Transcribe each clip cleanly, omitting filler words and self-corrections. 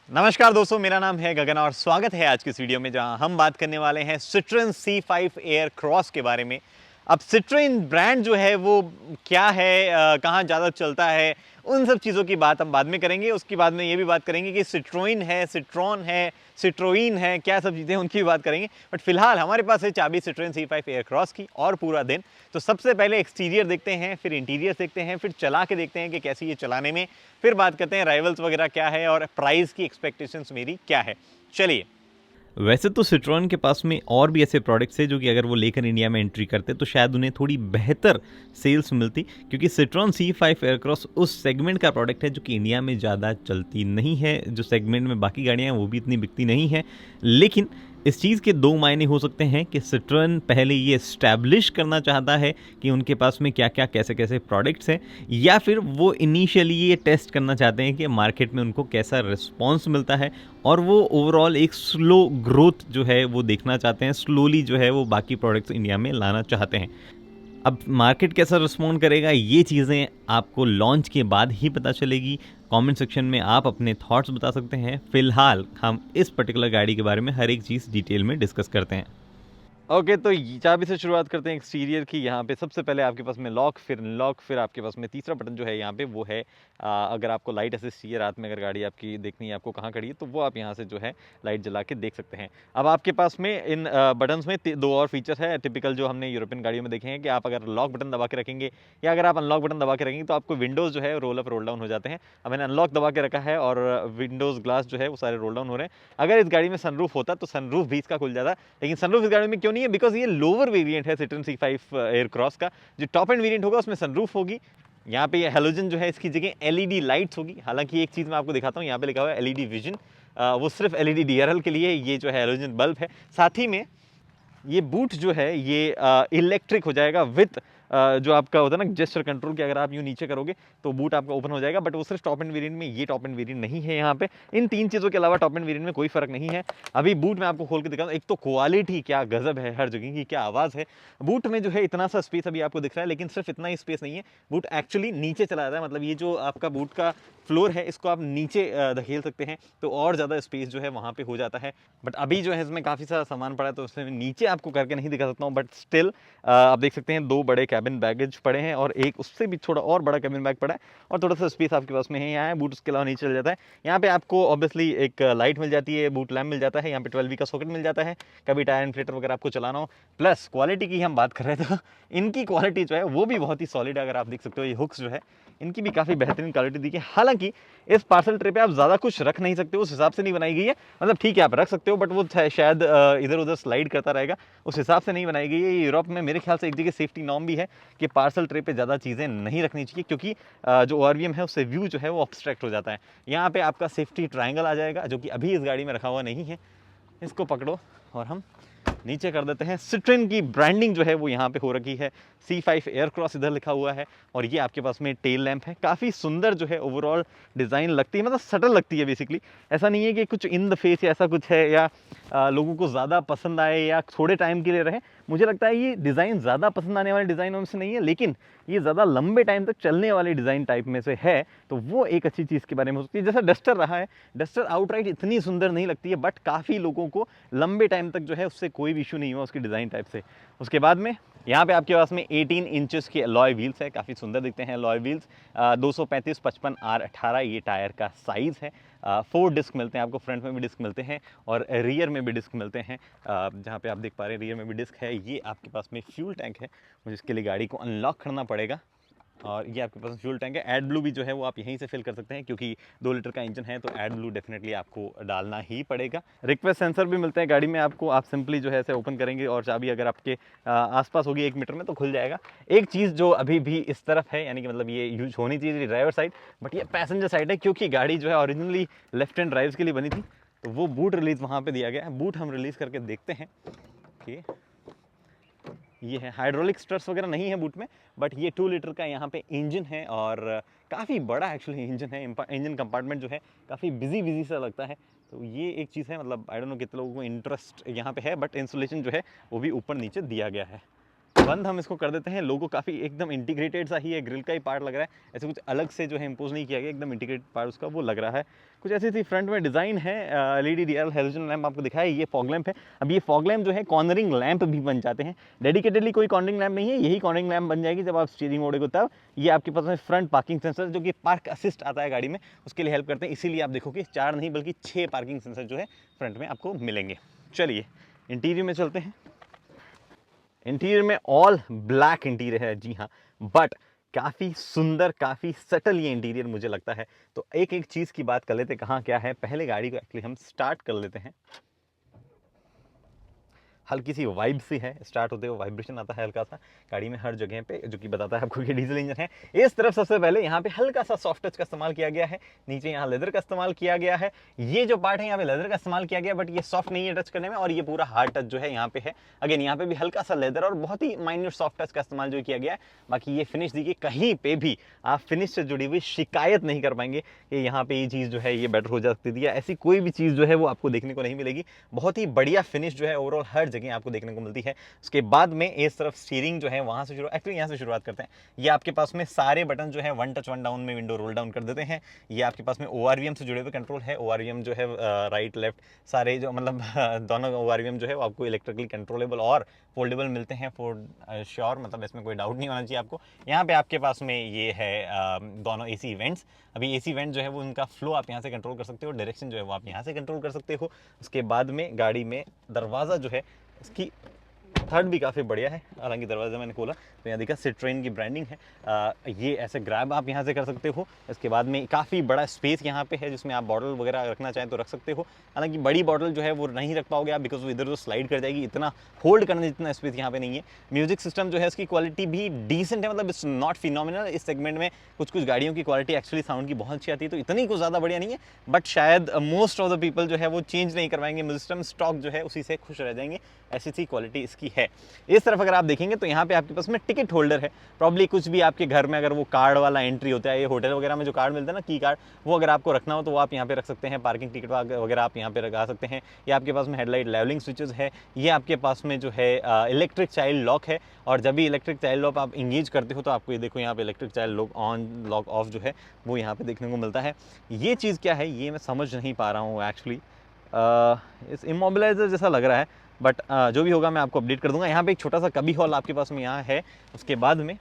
नमस्कार दोस्तों, मेरा नाम है गगन और स्वागत है आज की इस वीडियो में जहां हम बात करने वाले हैं सिट्रोन C5 एयर क्रॉस के बारे में। अब सिट्रोन ब्रांड जो है वो क्या है, कहाँ ज़्यादा चलता है, उन सब चीज़ों की बात हम बाद में करेंगे। उसके बाद में ये भी बात करेंगे कि सिट्रोइन है, सिट्रॉन है, सिट्रोइन है, क्या सब चीज़ें उनकी भी बात करेंगे। बट फिलहाल हमारे पास है चाबी सिट्रोन C5 एयर क्रॉस की और पूरा दिन। तो सबसे पहले एक्सटीरियर देखते हैं, फिर इंटीरियर देखते हैं, फिर चला के देखते हैं कि कैसी ये चलाने में, फिर बात करते हैं राइवल्स वगैरह क्या है और प्राइस की एक्सपेक्टेशंस मेरी क्या है। चलिए। वैसे तो सिट्रॉन के पास में और भी ऐसे प्रोडक्ट्स हैं जो कि अगर वो लेकर इंडिया में एंट्री करते तो शायद उन्हें थोड़ी बेहतर सेल्स मिलती, क्योंकि सिट्रॉन C5 एयरक्रॉस उस सेगमेंट का प्रोडक्ट है जो कि इंडिया में ज़्यादा चलती नहीं है। जो सेगमेंट में बाकी गाड़ियाँ हैं वो भी इतनी बिकती नहीं है। लेकिन इस चीज़ के दो मायने हो सकते हैं कि सिट्रॉन पहले ये इस्टेब्लिश करना चाहता है कि उनके पास में क्या क्या कैसे कैसे प्रोडक्ट्स हैं, या फिर वो इनिशियली ये टेस्ट करना चाहते हैं कि मार्केट में उनको कैसा रिस्पॉन्स मिलता है और वो ओवरऑल एक स्लो ग्रोथ जो है वो देखना चाहते हैं। स्लोली जो है वो बाकी प्रोडक्ट्स इंडिया में लाना चाहते हैं। अब मार्केट कैसा रिस्पॉन्ड करेगा ये चीज़ें आपको लॉन्च के बाद ही पता चलेगी। कमेंट सेक्शन में आप अपने थॉट्स बता सकते हैं। फिलहाल हम इस पर्टिकुलर गाड़ी के बारे में हर एक चीज़ डिटेल में डिस्कस करते हैं। ओके, तो चाबी से शुरुआत करते हैं एक्सटीरियर की। यहाँ पे सबसे पहले आपके पास में लॉक, फिर अनलॉक, फिर आपके पास में तीसरा बटन जो है यहाँ पे वो है अगर आपको लाइट असिस्ट चाहिए, रात में अगर गाड़ी आपकी देखनी है आपको कहाँ खड़ी है, तो वो आप यहाँ से जो है लाइट जला के देख सकते हैं। अब आपके पास में इन बटन्स में दो और फीचर है टिपिकल जो हमने यूरोपियन गाड़ियों में देखे हैं कि आप अगर लॉक बटन दबा के रखेंगे या अगर आप अनलॉक बटन दबा के रखेंगे तो आपको विंडोज़ जो है रोल अप रोल डाउन हो जाते हैं। अब मैंने अनलॉक दबा के रखा है और विंडोज़ ग्लास जो है वो सारे रोल डाउन हो रहे हैं। अगर इस गाड़ी में सनरूफ होता तो सनरूफ भी इसका खुल जाता, लेकिन सनरूफ इस गाड़ी में क्यों नहीं है? बिकॉज ये लोअर वेरिएंट है सिट्रोन C5 एयर क्रॉस का। जो टॉप एंड वेरिएंट होगा उसमें सनरूफ होगी। यहाँ पे ये हेलोजन जो है इसकी जगह एलईडी लाइट्स होगी। हालांकि एक चीज़ मैं आपको दिखाता हूँ, यहाँ पे लिखा हुआ है एलईडी विजन। वो सिर्फ एलईडी डीआरएल के लिए ये जो है हेलोजन बल्ब है। साथ ही में ये बूट जो है ये इलेक्ट्रिक हो जाएगा विथ जो आपका होता है ना जेस्चर कंट्रोल कि अगर आप यूँ नीचे करोगे तो बूट आपका ओपन हो जाएगा। बट वो सिर्फ टॉप एंड वेरिएंट में, ये टॉप एंड वेरिएंट नहीं है। यहाँ पे इन तीन चीज़ों के अलावा टॉप एंड वेरिएंट में कोई फर्क नहीं है। अभी बूट में आपको खोल के दिखाऊँ, एक तो क्वालिटी क्या गजब है, हर जगह की क्या आवाज़ है। बूट में जो है इतना सा स्पेस अभी आपको दिख रहा है, लेकिन सिर्फ इतना ही स्पेस नहीं है। बूट एक्चुअली नीचे चला जाता है, मतलब ये जो आपका बूट का फ्लोर है इसको आप नीचे धकेल सकते हैं तो और ज़्यादा स्पेस जो है वहाँ पे हो जाता है। बट अभी जो है इसमें काफ़ी सारा सामान पड़ा है तो उसमें नीचे आपको करके नहीं दिखा सकता हूँ। बट स्टिल आप देख सकते हैं दो बड़े कैबिन बैगेज पड़े हैं और एक उससे भी थोड़ा और बड़ा कैबिन बैग पड़ा है और थोड़ा सा स्पेस आपके पास में है। यहाँ बूट उसके अलावा नीचे चल जाता है। यहाँ पे आपको ऑब्वियसली एक लाइट मिल जाती है, बूट लैम्प मिल जाता है, यहाँ पे 12V का सॉकेट मिल जाता है कभी टायर इन्फ्लेटर वगैरह आपको चलाना हो। प्लस क्वालिटी की हम बात कर रहे थे, इनकी क्वालिटी जो है वो भी बहुत ही सॉलिड है। अगर आप देख सकते हो ये हुक्स जो है इनकी भी काफ़ी बेहतरीन क्वालिटी दी है। हालांकि इस पार्सल ट्रे पे आप ज़्यादा कुछ रख नहीं सकते, उस हिसाब से नहीं बनाई गई है। मतलब ठीक है आप रख सकते हो बट वो शायद इधर उधर स्लाइड करता रहेगा, उस हिसाब से नहीं बनाई गई है। यूरोप में मेरे ख्याल से एक जगह सेफ्टी नॉर्म भी है कि पार्सल ट्रे पे ज़्यादा चीज़ें नहीं रखनी चाहिए, क्योंकि जो ORVM है उससे व्यू जो है वो ऑब्स्ट्रैक्ट हो जाता है। यहाँ पे आपका सेफ्टी ट्रायंगल आ जाएगा जो कि अभी इस गाड़ी में रखा हुआ नहीं है। इसको पकड़ो और हम नीचे कर देते हैं। सिट्रोन की ब्रांडिंग जो है वो यहाँ पे हो रखी है, C5 एयर क्रॉस इधर लिखा हुआ है और ये आपके पास में टेल लैंप है। काफ़ी सुंदर जो है ओवरऑल डिज़ाइन लगती है, मतलब सटल लगती है बेसिकली। ऐसा नहीं है कि कुछ इन द फेस या ऐसा कुछ है या लोगों को ज़्यादा पसंद आए या थोड़े टाइम के लिए रहे। मुझे लगता है ये डिज़ाइन ज़्यादा पसंद आने वाले डिज़ाइनों में से नहीं है, लेकिन ये ज़्यादा लंबे टाइम तक चलने वाले डिज़ाइन टाइप में से है, तो वो एक अच्छी चीज़ के बारे में हो सकती है। जैसा डस्टर रहा है, डस्टर आउटराइट इतनी सुंदर नहीं लगती है बट काफ़ी लोगों को लंबे टाइम तक जो है उससे कोई भी इशू नहीं हुआ उसकी डिज़ाइन टाइप से। उसके बाद में यहाँ पे आपके पास में 18 इंचेस के अलॉय व्हील्स है, काफ़ी सुंदर दिखते हैं अलॉय व्हील्स। 235/55 R18 ये टायर का साइज़ है। 4 डिस्क मिलते हैं आपको, फ्रंट में भी डिस्क मिलते हैं और रियर में भी डिस्क मिलते हैं। जहाँ पे आप देख पा रहे हैं रियर में भी डिस्क है। ये आपके पास में फ्यूल टैंक है, मुझे इसके लिए गाड़ी को अनलॉक करना पड़ेगा। और ये आपके पास फ्यूल टैंक है। एड ब्लू भी जो है वो आप यहीं से फिल कर सकते हैं, क्योंकि 2 लीटर का इंजन है तो एड ब्लू डेफिनेटली आपको डालना ही पड़ेगा। रिक्वेस्ट सेंसर भी मिलते हैं गाड़ी में आपको, आप सिंपली जो है ऐसे ओपन करेंगे और चाबी अगर आपके आसपास होगी 1 मीटर में तो खुल जाएगा। एक चीज़ जो अभी भी इस तरफ है, यानी कि मतलब ये यूज होनी चाहिए ड्राइवर साइड, बट ये पैसेंजर साइड है, क्योंकि गाड़ी जो है ओरिजिनली लेफ्ट हैंड ड्राइव्स के लिए बनी थी। तो वो बूट रिलीज़ वहाँ पर दिया गया है। बूट हम रिलीज़ करके देखते हैं कि ये है। हाइड्रोलिक स्ट्रट्स वगैरह नहीं है बूट में, बट ये 2 लीटर का यहाँ पे इंजन है और काफ़ी बड़ा एक्चुअली इंजन है। इंजन कंपार्टमेंट जो है काफ़ी बिजी सा लगता है। तो ये एक चीज़ है, मतलब आई डोंट नो कितने लोगों को इंटरेस्ट यहाँ पे है, बट इंसुलेशन जो है वो भी ऊपर नीचे दिया गया है। बंद हम इसको कर देते हैं। लोगो काफ़ी एकदम इंटीग्रेटेड सा ही है, ग्रिल का ही पार्ट लग रहा है, ऐसे कुछ अलग से जो है इम्पोज नहीं किया गया, एकदम इंटीग्रेटेड पार्ट उसका वो लग रहा है। कुछ ऐसी सी फ्रंट में डिज़ाइन है। एलईडी डीआरएल हेलोजन लैंप आपको दिखाया, ये फॉग लैंप है। अब ये फॉग लैंप जो है कॉर्नरिंग लैंप भी बन जाते हैं। डेडिकेटेडली कोई कॉर्नरिंग लैंप नहीं है, यही कॉर्नरिंग लैंप बन जाएगी जब आप स्टीयरिंग मोड़ेंगे तब। ये आपके पास में फ्रंट पार्किंग सेंसर जो कि पार्क असिस्ट आता है गाड़ी में, उसके लिए हेल्प करते हैं। इसीलिए आप देखोगे 4 नहीं बल्कि 6 पार्किंग सेंसर जो है फ्रंट में आपको मिलेंगे। चलिए इंटीरियर में चलते हैं। इंटीरियर में ऑल ब्लैक इंटीरियर है, जी हाँ, बट काफ़ी सुंदर, काफ़ी सटल ये इंटीरियर मुझे लगता है। तो एक एक चीज़ की बात कर लेते हैं, कहाँ क्या है। पहले गाड़ी को एक्चुअली हम स्टार्ट कर लेते हैं। हल्की सी वाइब सी है, स्टार्ट होते हुए वाइब्रेशन आता है हल्का सा गाड़ी में हर जगह पे, जो कि बताता है आपको कि डीजल इंजन है। इस तरफ सबसे पहले यहाँ पे हल्का सा सॉफ्ट टच का इस्तेमाल किया गया है, नीचे यहाँ लेदर का इस्तेमाल किया गया है। ये जो पार्ट है यहाँ पे लेदर का इस्तेमाल किया गया, बट ये सॉफ्ट नहीं है टच करने में, और ये पूरा हार्ड टच जो है यहाँ पे है। अगेन यहाँ पे भी हल्का सा लेदर और बहुत ही माइन्यूट सॉफ्ट टच का इस्तेमाल जो किया गया है। बाकी ये फिनिश देखिए, कहीं पे भी आप फिनिश से जुड़ी हुई शिकायत नहीं कर पाएंगे कि यहाँ पे ये चीज़ जो है ये बेटर हो सकती थी, या ऐसी कोई भी चीज़ जो है वो आपको देखने को नहीं मिलेगी। बहुत ही बढ़िया फिनिश जो है ओवरऑल हर जगह आपको देखने को मिलती है। उसके बाद में इस तरफ स्टीयरिंग जो है वहां से एक्चुअली यहाँ से शुरुआत करते हैं। ये आपके पास में सारे बटन जो है वन टच वन डाउन में विंडो रोल डाउन कर देते हैं। ये आपके पास में ORVM से जुड़े हुए कंट्रोल है। ORVM जो है राइट लेफ्ट सारे जो मतलब दोनों ORVM जो है वो आपको इलेक्ट्रिकली कंट्रोलेबल और फोल्डेबल मिलते हैं फॉर श्योर, मतलब इसमें कोई डाउट नहीं होना चाहिए आपको। यहाँ पे आपके पास में ये है दोनों AC इवेंट्स। अभी AC इवेंट जो है वो उनका फ्लो आप यहाँ से कंट्रोल कर सकते हो, डायरेक्शन जो है वो आप यहाँ से कंट्रोल कर सकते हो। उसके बाद में गाड़ी में दरवाज़ा जो है इसकी थर्ड भी काफ़ी बढ़िया है। हालांकि दरवाजा मैंने खोला तो यहाँ देखा सिट्रोइन की ब्रांडिंग है। ये ऐसे ग्रैब आप यहाँ से कर सकते हो। इसके बाद में काफ़ी बड़ा स्पेस यहाँ पे है, जिसमें आप बॉटल वगैरह रखना चाहें तो रख सकते हो। हालांकि बड़ी बॉटल जो है वो नहीं रख पाओगे आप, बिकॉज वो इधर उधर स्लाइड कर जाएगी, इतना होल्ड करने जितना स्पेस यहाँ पे नहीं है। म्यूजिक सिस्टम जो है इसकी क्वालिटी भी डिसेंट है, मतलब इट्स नॉट फिनोमिनल। इस सेगमेंट में कुछ कुछ गाड़ियों की क्वालिटी एक्चुअली साउंड की बहुत अच्छी आती है, तो इतनी कुछ ज़्यादा बढ़िया नहीं है, बट शायद मोस्ट ऑफ द पीपल जो है वो चेंज नहीं करवाएंगे म्यूजिक सिस्टम, स्टॉक जो है उसी से खुश रह जाएंगे। ऐसी सी क्वालिटी इसकी है। इस तरफ अगर आप देखेंगे तो यहाँ पे आपके पास में टिकट होल्डर है। प्रॉब्ली कुछ भी आपके घर में अगर वो कार्ड वाला एंट्री होता है, ये होटल वगैरह में जो कार्ड मिलता है ना, की कार्ड, वो अगर आपको रखना हो तो वो आप यहाँ पे रख सकते हैं। पार्किंग टिकट वगैरह आप यहाँ पे लगा सकते हैं। ये आपके पास में हेडलाइट लेवलिंग स्विचेस है। ये आपके पास में जो है इलेक्ट्रिक चाइल्ड लॉक है, और जब भी इलेक्ट्रिक चाइल्ड लॉक आप इंगेज करते हो तो आपको ये देखो यहाँ पे electric child lock on lock of जो है वो यहाँ पे देखने को मिलता है। ये चीज़ क्या है ये मैं समझ नहीं पा रहा हूँ एक्चुअली। इस इमोबिलाइजर जैसा लग रहा है, बट जो भी होगा मैं आपको अपडेट कर दूंगा। यहाँ पे एक छोटा सा कबी हॉल आपके पास में यहाँ है। उसके बाद में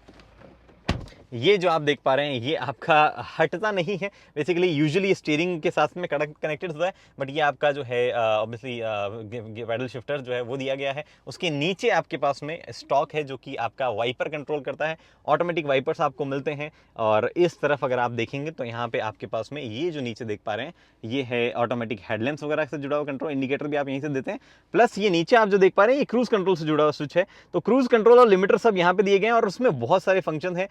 ये जो आप देख पा रहे हैं ये आपका हटता नहीं है, बेसिकली यूजुअली स्टीयरिंग के साथ में कनेक्टेड होता है, बट ये आपका जो है ऑब्वियसली पैडल शिफ्टर जो है वो दिया गया है। उसके नीचे आपके पास में स्टॉक है जो कि आपका वाइपर कंट्रोल करता है। ऑटोमेटिक वाइपर्स आपको मिलते हैं। और इस तरफ अगर आप देखेंगे तो यहाँ पे आपके पास में ये जो नीचे देख पा रहे हैं ये है ऑटोमेटिक हेडलैम्प्स वगैरह से जुड़ा हुआ कंट्रोल, इंडिकेटर भी आप यहीं से देते हैं। प्लस ये नीचे आप जो देख पा रहे हैं ये क्रूज कंट्रोल से जुड़ा हुआ स्विच है। तो क्रूज कंट्रोल और लिमिटर सब यहाँ पे दिए गए हैं, और उसमें बहुत सारे फंक्शन है।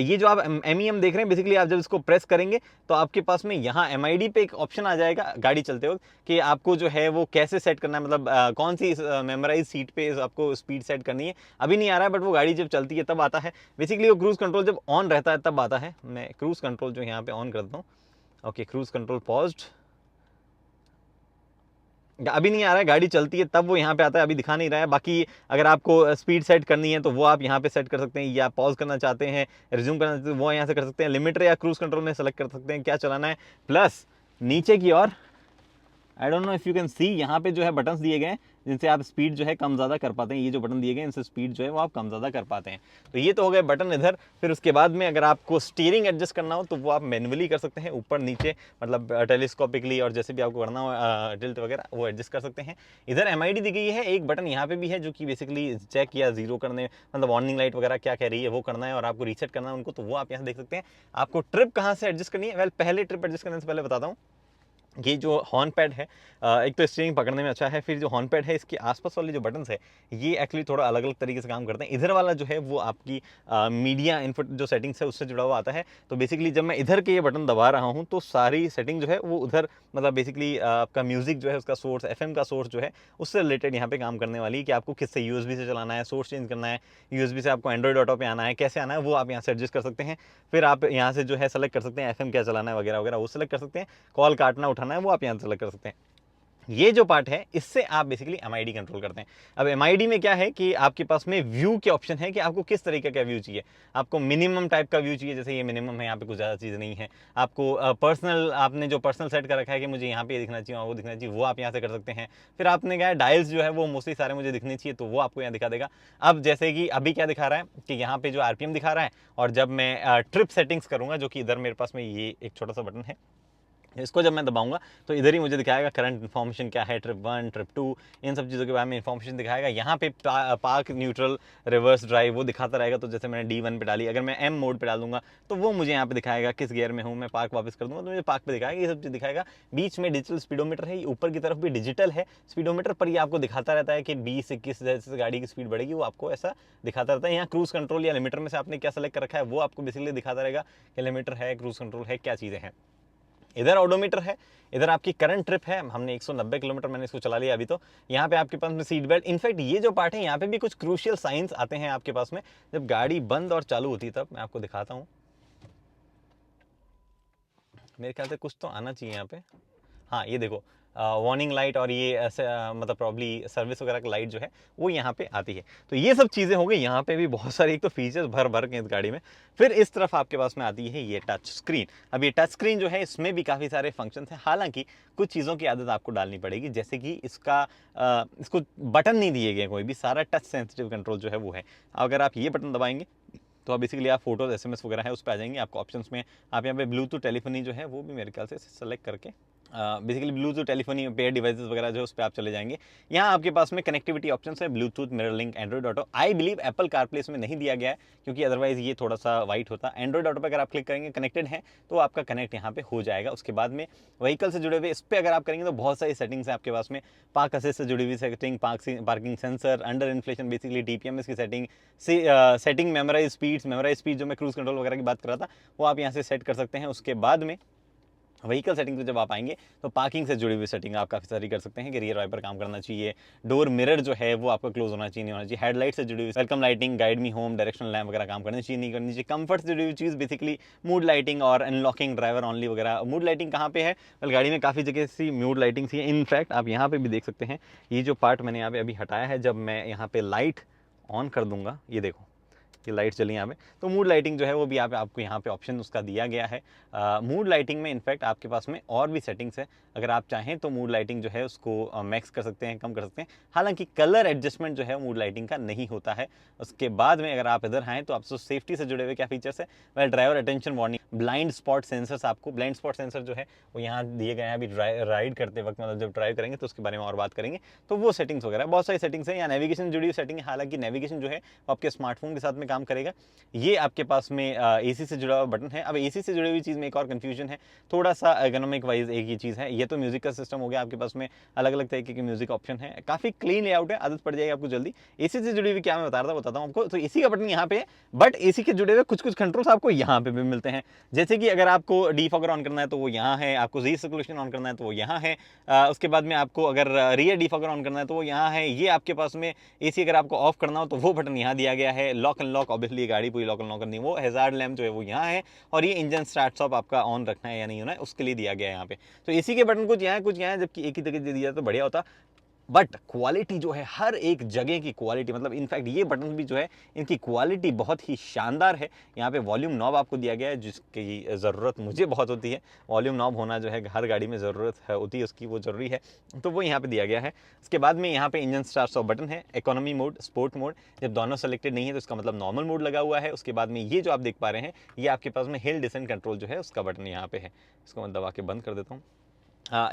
ये जो आप MEM देख रहे हैं, बेसिकली आप जब इसको प्रेस करेंगे तो आपके पास में यहाँ MID पे एक ऑप्शन आ जाएगा गाड़ी चलते वक्त कि आपको जो है वो कैसे सेट करना है, मतलब कौन सी मेमोराइज सीट पे आपको स्पीड सेट करनी है। अभी नहीं आ रहा है, बट वो गाड़ी जब चलती है तब आता है। बेसिकली वो क्रूज कंट्रोल जब ऑन रहता है तब आता है। मैं क्रूज कंट्रोल जो यहाँ पे ऑन करता हूँ। ओके, क्रूज कंट्रोल पॉज्ड, अभी नहीं आ रहा है, गाड़ी चलती है तब वो यहाँ पे आता है, अभी दिखा नहीं रहा है। बाकी अगर आपको स्पीड सेट करनी है तो वो आप यहाँ पे सेट कर सकते हैं, या पॉज करना चाहते हैं, रिज्यूम करना चाहते हैं, वो यहाँ से कर सकते हैं। लिमिटर या क्रूज कंट्रोल में सेलेक्ट कर सकते हैं क्या चलाना है। प्लस नीचे की ओर I don't know if you can see, यहाँ पे जो है बटन्स दिए गए हैं जिनसे आप स्पीड जो है कम ज़्यादा कर पाते हैं। ये जो बटन दिए गए इनसे स्पीड जो है वो आप कम ज़्यादा कर पाते हैं। तो ये तो हो गए बटन इधर। फिर उसके बाद में अगर आपको स्टीयरिंग एडजस्ट करना हो तो वो आप मैनुअली कर सकते हैं, ऊपर नीचे, मतलब टेलीस्कोपिकली, और जैसे भी आपको करना हो टिल्ट वगैरह वो एडजस्ट कर सकते हैं। इधर MID दी गई है, एक बटन यहाँ पे भी है जो कि बेसिकली चेक या जीरो करने, मतलब वार्निंग लाइट वगैरह क्या कह रही है वो करना है, और आपको रीसेट करना है उनको, तो वो आप यहाँ देख सकते हैं। आपको ट्रिप कहाँ से एडजस्ट करनी है, वेल पहले ट्रिप एडजस्ट करने से पहले बताता हूँ। ये जो हॉर्न पैड है, एक तो स्टीयरिंग पकड़ने में अच्छा है, फिर जो हॉर्न पैड है इसके आसपास वाले जो बटन्स है ये एक्चुअली थोड़ा अलग अलग तरीके से काम करते हैं। इधर वाला जो है वो आपकी मीडिया इनपुट जो सेटिंग्स है उससे जुड़ा हुआ आता है। तो बेसिकली जब मैं इधर के ये बटन दबा रहा हूँ तो सारी सेटिंग जो है वो उधर, मतलब बेसिकली आपका म्यूजिक जो है उसका सोर्स, FM का सोर्स जो है उससे रिलेटेड यहाँ पे काम करने वाली है कि आपको किससे USB से चलाना है, सोर्स चेंज करना है, USB से आपको एंड्रॉइड ऑटो पे आना है, कैसे आना है वो आप यहाँ से एडजस्ट कर सकते हैं। फिर आप यहाँ से जो है सेलेक्ट कर सकते हैं FM क्या चलाना है वगैरह वगैरह वो सेलेक्ट कर सकते हैं। कॉल काटना उठाना है वो आप यहाँ से सेलेक्ट कर सकते हैं। ये जो पार्ट है इससे आप बेसिकली MID कंट्रोल करते हैं। अब MID में क्या है कि आपके पास में व्यू के ऑप्शन है कि आपको किस तरीके का व्यू चाहिए। आपको मिनिमम टाइप का व्यू चाहिए, जैसे ये मिनिमम है, यहाँ पे कुछ ज़्यादा चीज़ नहीं है। आपको पर्सनल, आपने जो पर्सनल सेट कर रखा है कि मुझे यहाँ पे दिखना चाहिए और वो दिखना चाहिए, वो आप यहाँ से कर सकते हैं। फिर आपने क्या है, डायल्स जो है वो मोस्टली सारे मुझे दिखने चाहिए, तो वो आपको यहाँ दिखा देगा। अब जैसे कि अभी क्या दिखा रहा है कि यहाँ पे जो RPM दिखा रहा है, और जब मैं ट्रिप सेटिंग्स करूँगा, जो कि इधर मेरे पास में ये एक छोटा सा बटन है, इसको जब मैं दबाऊंगा तो इधर ही मुझे दिखाएगा करंट इन्फॉर्मेशन क्या है, ट्रिप 1 ट्रिप 2, इन सब चीज़ों के बारे में इन्फॉर्मेशन दिखाएगा। यहाँ पे पार्क, न्यूट्रल, रिवर्स ड्राइव वो दिखाता रहेगा। तो जैसे मैंने D1 पे डाली, अगर मैं M मोड पे डालूंगा तो वो मुझे यहाँ पे दिखाएगा किस गियर में हूँ। मैं पार्क वापस कर दूंगा तो मुझे पार्क पे दिखाएगा, ये सब चीज़ दिखाएगा। बीच में डिजिटल स्पीडोमीटर है, ऊपर की तरफ भी डिजिटल है स्पीडोमीटर, पर ये आपको दिखाता रहता है कि 20-21 जैसे गाड़ी की स्पीड बढ़ेगी, वो आपको ऐसा दिखाता रहता है। यहाँ क्रूज कंट्रोल या लिमिटर में से आपने क्या सेलेक्ट कर रखा है वो आपको बेसिकली दिखाता रहेगा कि लिमिटर है, क्रूज कंट्रोल है, क्या चीज़ें हैं। इधर ऑडोमीटर है, इधर आपकी करंट ट्रिप है, हमने 190 किलोमीटर मैंने इसको चला लिया अभी। तो यहाँ पे आपके पास में सीट बेल्ट, इनफैक्ट ये जो पार्ट है यहाँ पे भी कुछ क्रूशियल साइंस आते हैं आपके पास में जब गाड़ी बंद और चालू होती है। तब मैं आपको दिखाता हूँ, मेरे ख्याल से कुछ तो आना चाहिए यहाँ पे। हाँ, ये देखो, वार्निंग लाइट, और ये ऐसे मतलब प्रॉब्ली सर्विस वगैरह की लाइट जो है वो यहाँ पे आती है। तो ये सब चीज़ें हो गई। यहाँ पे भी बहुत सारी एक तो फीचर्स भर भर के इस गाड़ी में। फिर इस तरफ आपके पास में आती है ये टच स्क्रीन। अब ये टच स्क्रीन जो है इसमें भी काफ़ी सारे फंक्शंस हैं, हालांकि कुछ चीज़ों की आदत आपको डालनी पड़ेगी, जैसे कि इसको बटन नहीं दिए गए कोई भी, सारा टच सेंसिटिव कंट्रोल जो है वो है। अगर आप ये बटन दबाएंगे तो बेसिकली आप फोटोज SMS वगैरह है उस पर आ जाएंगे। आपको ऑप्शंस में आप यहाँ पे ब्लूटूथ टेलीफोनी जो है वो भी मेरे ख्याल से सेलेक्ट करके basically Bluetooth telephony pair devices वगैरह जो है उस पर आप चले जाएंगे। यहाँ आपके पास में कनेक्टिविटी ऑप्शन है, Bluetooth, mirror link, Android auto. I believe Apple CarPlay इसमें नहीं दिया गया है, क्योंकि अदरवाइज ये थोड़ा सा वाइट होता। एंड्रॉइड ऑटो पर अगर आप क्लिक करेंगे, कनेक्टेड है तो आपका कनेक्ट यहाँ पे हो जाएगा। उसके बाद में व्हीकल से जुड़े हुए इस पर अगर आप करेंगे तो बहुत सारी सेटिंग्स हैं आपके पास में। पार्क असिस्ट से जुड़ी हुई setting, parking sensor, under inflation, basically TPMS की सेटिंग, मेमोराइज स्पीड जो मैं क्रूज कंट्रोल वगैरह की बात कर रहा था वो आप यहाँ से सेट कर सकते हैं। उसके बाद में व्हीकल सेटिंग पे जब आप आएंगे तो पार्किंग से जुड़ी हुई सेटिंग आप काफ़ी सारी कर सकते हैं कि रियर वाइपर काम करना चाहिए, डोर मिरर जो है वो आपका क्लोज होना चाहिए, नहीं होना चाहिए, हेडलाइट से जुड़ी हुई welcome lighting, guide me home, directional lamp वगैरह काम करनी चाहिए, नहीं करनी चाहिए। कंफर्ट से जुड़ी हुई चीज़ बेसिकली मूड लाइटिंग और अनलॉकिंग, ड्राइवर ऑनली वगैरह। मूड लाइटिंग कहाँ पे है? वेल, गाड़ी में काफ़ी जगह सी मूड लाइटिंग सी है। इनफैक्ट आप यहाँ पे भी देख सकते हैं, ये जो पार्ट मैंने यहाँ पे अभी हटाया है, जब मैं यहाँ पे लाइट ऑन कर दूंगा, ये देखो ये लाइट चली यहाँ पे, तो मूड लाइटिंग जो है वो भी आपको यहाँ पे ऑप्शन उसका दिया गया है। मूड लाइटिंग में इनफैक्ट आपके पास में और भी सेटिंग्स है, अगर आप चाहें तो मूड लाइटिंग जो है उसको मैक्स कर सकते हैं, कम कर सकते हैं। हालांकि कलर एडजस्टमेंट जो है मूड लाइटिंग का नहीं होता है। उसके बाद में अगर आप इधर आएँ तो आपसे सेफ्टी से जुड़े हुए क्या फीचर्स है? Well, driver attention warning, blind spot sensors, आपको ब्लाइंड स्पॉट सेंसर जो है वो यहाँ दिए गए हैं। अभी राइड करते वक्त, मतलब जब ड्राइव करेंगे तो उसके बारे में और बात करेंगे। तो वो सेटिंग्स वगैरह बहुत सारी सेटिंग्स है। यहाँ नेविगेशन जुड़ी हुई सेटिंग है, हालांकि नेविगेशन जो है वो आपके स्मार्टफोन के साथ में काम करेगा। ये आपके पास में AC से जुड़ा हुआ बटन है। अब AC से जुड़ी हुई चीज़ में एक और कंफ्यूजन है, थोड़ा सा एर्गोनॉमिक वाइज एक ही चीज़ है। ये तो म्यूजिक का सिस्टम हो गया, आपके पास में अलग अलग तरीके के म्यूजिक ऑप्शन है, काफ़ी क्लीन लेआउट है, आदत पड़ जाएगी आपको जल्दी। AC से जुड़ी हुई क्या मैं बताता हूँ आपको। तो AC का बटन यहाँ पे है, बट AC के जुड़े हुए कुछ कुछ कंट्रोल्स आपको यहाँ पे भी मिलते हैं। जैसे कि अगर आपको डीफॉगर ऑन करना है तो वो यहाँ है, आपको रीसर्कुलेशन ऑन करना है तो वो यहाँ है। उसके बाद में आपको अगर रियर डीफॉगर ऑन करना है तो वो यहाँ है। ये आपके पास में AC अगर आपको ऑफ करना हो तो वो बटन यहाँ दिया गया है। लॉक अनलॉक, ऑब्वियसली गाड़ी पूरी लॉक अनलॉक करनी है, वो हैजार्ड लैम्प जो है वो यहाँ है। और ये इंजन स्टार्ट स्टॉप आपका ऑन रखना है या नहीं होना है उसके लिए दिया गया है यहाँ पे। तो AC के बटन कुछ यहाँ है, कुछ यहाँ है, जबकि एक ही जगह दे दिया तो बढ़िया होता। बट क्वालिटी जो है, हर एक जगह की क्वालिटी, मतलब इनफैक्ट ये बटन भी जो है इनकी क्वालिटी बहुत ही शानदार है। यहाँ पे वॉल्यूम नॉब आपको दिया गया है, जिसकी ज़रूरत मुझे बहुत होती है। वॉल्यूम नॉब होना जो है हर गाड़ी में ज़रूरत है होती है उसकी, वो ज़रूरी है, तो वो यहाँ पे दिया गया है। उसके बाद में यहाँ पे इंजन स्टार्ट स्टॉप बटन है, इकोनॉमी मोड, स्पोर्ट मोड। जब दोनों सेलेक्टेड नहीं है तो इसका मतलब नॉर्मल मोड लगा हुआ है। उसके बाद में ये जो आप देख पा रहे हैं, ये आपके पास में हिल डिसेंट कंट्रोल जो है उसका बटन यहाँ पे है। इसको मैं दबा के बंद कर देता हूँ।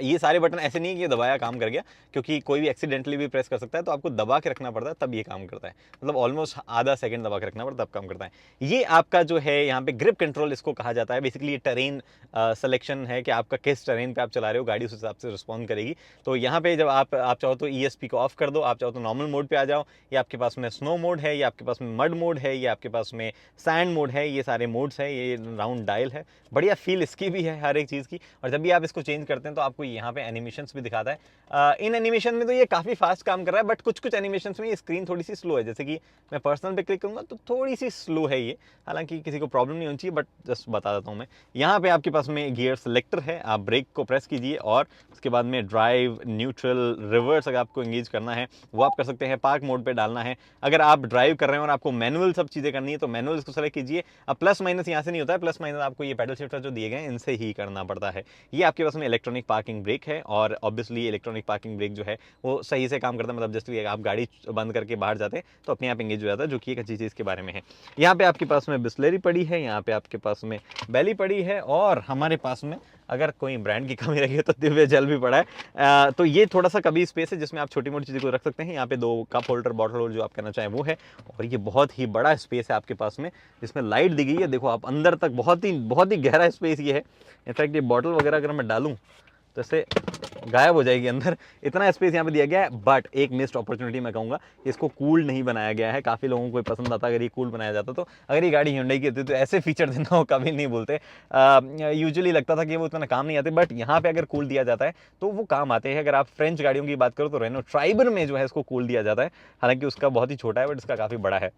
ये सारे बटन ऐसे नहीं है कि दबाया काम कर गया, क्योंकि कोई भी एक्सीडेंटली भी प्रेस कर सकता है, तो आपको दबा के रखना पड़ता है तब ये काम करता है। मतलब ऑलमोस्ट आधा सेकंड दबा के रखना पड़ता है तब काम करता है। ये आपका जो है यहाँ पे ग्रिप कंट्रोल इसको कहा जाता है। बेसिकली ये टेरेन सिलेक्शन है कि आपका किस टेरेन पे आप चला रहे हो, गाड़ी उस हिसाब से रिस्पॉन्ड करेगी। तो यहाँ पे जब आप चाहो तो ESP को ऑफ कर दो, आप चाहो तो नॉर्मल मोड पे आ जाओ। ये आपके पास में स्नो मोड है, ये आपके पास में मड मोड है, ये आपके पास में सैंड मोड है, ये सारे मोड्स है। ये राउंड डायल है, बढ़िया फील इसकी भी है हर एक चीज़ की। और जब भी आप इसको चेंज करते हैं तो आपको यहाँ पे एनिमेशंस भी दिखाता है। इन एनिमेशन में तो ये काफ़ी फास्ट काम कर रहा है, बट कुछ कुछ एनिमेशंस में ये स्क्रीन थोड़ी सी स्लो है। जैसे कि मैं पर्सनल पे क्लिक करूँगा तो थोड़ी सी स्लो है ये, हालांकि किसी को प्रॉब्लम नहीं होनी चाहिए, बट जस्ट बता देता हूँ मैं। यहाँ पे आपके पास में गियर सेलेक्टर है, आप ब्रेक को प्रेस कीजिए और उसके बाद में ड्राइव, न्यूट्रल, रिवर्स अगर आपको एंगेज करना है वो आप कर सकते हैं। पार्क मोड पे डालना है, अगर आप ड्राइव कर रहे हैं और आपको मैनुअल सब चीज़ें करनी है तो मैनुअल इसको सेलेक्ट कीजिए। अब प्लस माइनस यहाँ से नहीं होता है, प्लस माइनस आपको ये पैडल शिफ्टर जो दिए गए हैं इनसे ही करना पड़ता है। ये आपके पास में इलेक्ट्रॉनिक पार्किंग ब्रेक है, और ऑब्वियसली इलेक्ट्रॉनिक पार्किंग ब्रेक जो है वो सही से काम करता है, मतलब जस्ट आप गाड़ी बंद करके बाहर जाते हैं तो अपने आप एंगेज हो जाता है, जो कि एक अच्छी चीज़ के बारे में है। यहाँ पे आपके पास में बिस्लरी पड़ी है, यहाँ पे आपके पास में बैली पड़ी है, और हमारे पास में अगर कोई ब्रांड की कमी रही है तो दिव्य जल भी पड़ा है। तो ये थोड़ा सा कभी स्पेस है जिसमें आप छोटी मोटी चीज़ें को रख सकते हैं। यहाँ पे 2 कप होल्डर, बॉटल होल्डर जो आप करना चाहें वो है, और ये बहुत ही बड़ा स्पेस है आपके पास में जिसमें लाइट दी गई है। देखो आप अंदर तक बहुत ही गहरा स्पेस ये है। इनफैक्ट ये बॉटल वगैरह अगर मैं डालूँ तो ऐसे गायब हो जाएगी अंदर, इतना स्पेस यहाँ पे दिया गया है। बट एक मिस्ड अपॉर्चुनिटी मैं कहूँगा, इसको कूल नहीं बनाया गया है। काफ़ी लोगों को पसंद आता अगर ये कूल बनाया जाता तो। अगर ये गाड़ी Hyundai की होती तो ऐसे फीचर देना वो कभी नहीं बोलते। यूजुअली लगता था कि वो इतना काम नहीं आते, बट यहाँ पे अगर कूल दिया जाता है तो वो काम आते हैं। अगर आप फ्रेंच गाड़ियों की बात करो तो रेनो ट्राइबर में जो है इसको कूल दिया जाता है, हालांकि उसका बहुत ही छोटा है बट इसका काफ़ी बड़ा है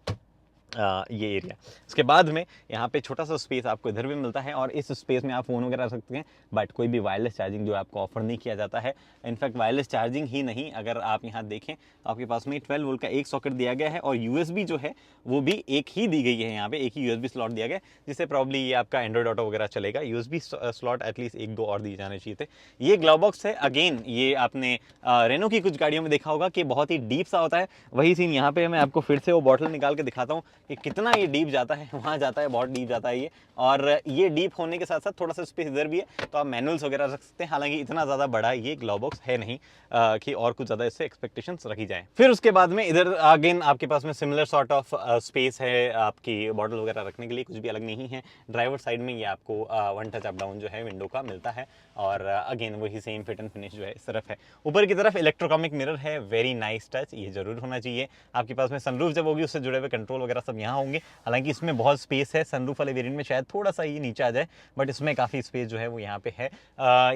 ये एरिया। इसके बाद में यहाँ पे छोटा सा स्पेस आपको इधर भी मिलता है, और इस स्पेस में आप फ़ोन वगैरह रख सकते हैं, बट कोई भी वायरलेस चार्जिंग जो आपको ऑफर नहीं किया जाता है। इनफैक्ट वायरलेस चार्जिंग ही नहीं, अगर आप यहाँ देखें तो आपके पास में 12 वोल्ट का एक सॉकेट दिया गया है, और USB जो है वो भी एक ही दी गई है। यहाँ पे एक ही USB स्लॉट दिया गया है, जिससे प्रॉब्ली ये आपका एंड्रॉइड ऑटो वगैरह चलेगा। USB स्लॉट एटलीस्ट 1-2 और दिए जाने चाहिए थे। ये ग्लव बॉक्स है, अगेन ये आपने रेनो की कुछ गाड़ियों में देखा होगा कि बहुत ही डीप सा होता है। वही सीन यहाँ पे मैं आपको फिर से वो बॉटल निकाल के दिखाता हूँ कि कितना ये डीप जाता है, वहाँ जाता है, बहुत डीप जाता है ये। और ये डीप होने के साथ साथ थोड़ा सा स्पेस इधर भी है, तो आप मैनुअल्स वगैरह रख सकते हैं। हालांकि इतना ज़्यादा बड़ा ये ग्लव बॉक्स है नहीं कि और कुछ ज़्यादा इससे एक्सपेक्टेशंस रखी जाए। फिर उसके बाद में इधर अगेन आपके पास में सिमिलर सॉर्ट ऑफ स्पेस है आपकी बॉटल वगैरह रखने के लिए, कुछ भी अलग नहीं है। ड्राइवर साइड में ये आपको 1 टच अप डाउन जो है विंडो का मिलता है, और अगेन वही सेम फिट एंड फिनिश जो है इस तरफ है। ऊपर की तरफ इलेक्ट्रोकॉमिक मिरर है, वेरी नाइस टच, ये जरूर होना चाहिए। आपके पास में सनरूफ जब होगी उससे जुड़े हुए कंट्रोल वगैरह सब यहाँ होंगे। हालांकि इसमें बहुत स्पेस है, सनरूफ वाले वेरिएंट में शायद थोड़ा सा ये नीचे आ जाए, बट इसमें काफ़ी स्पेस जो है वो यहाँ पे है।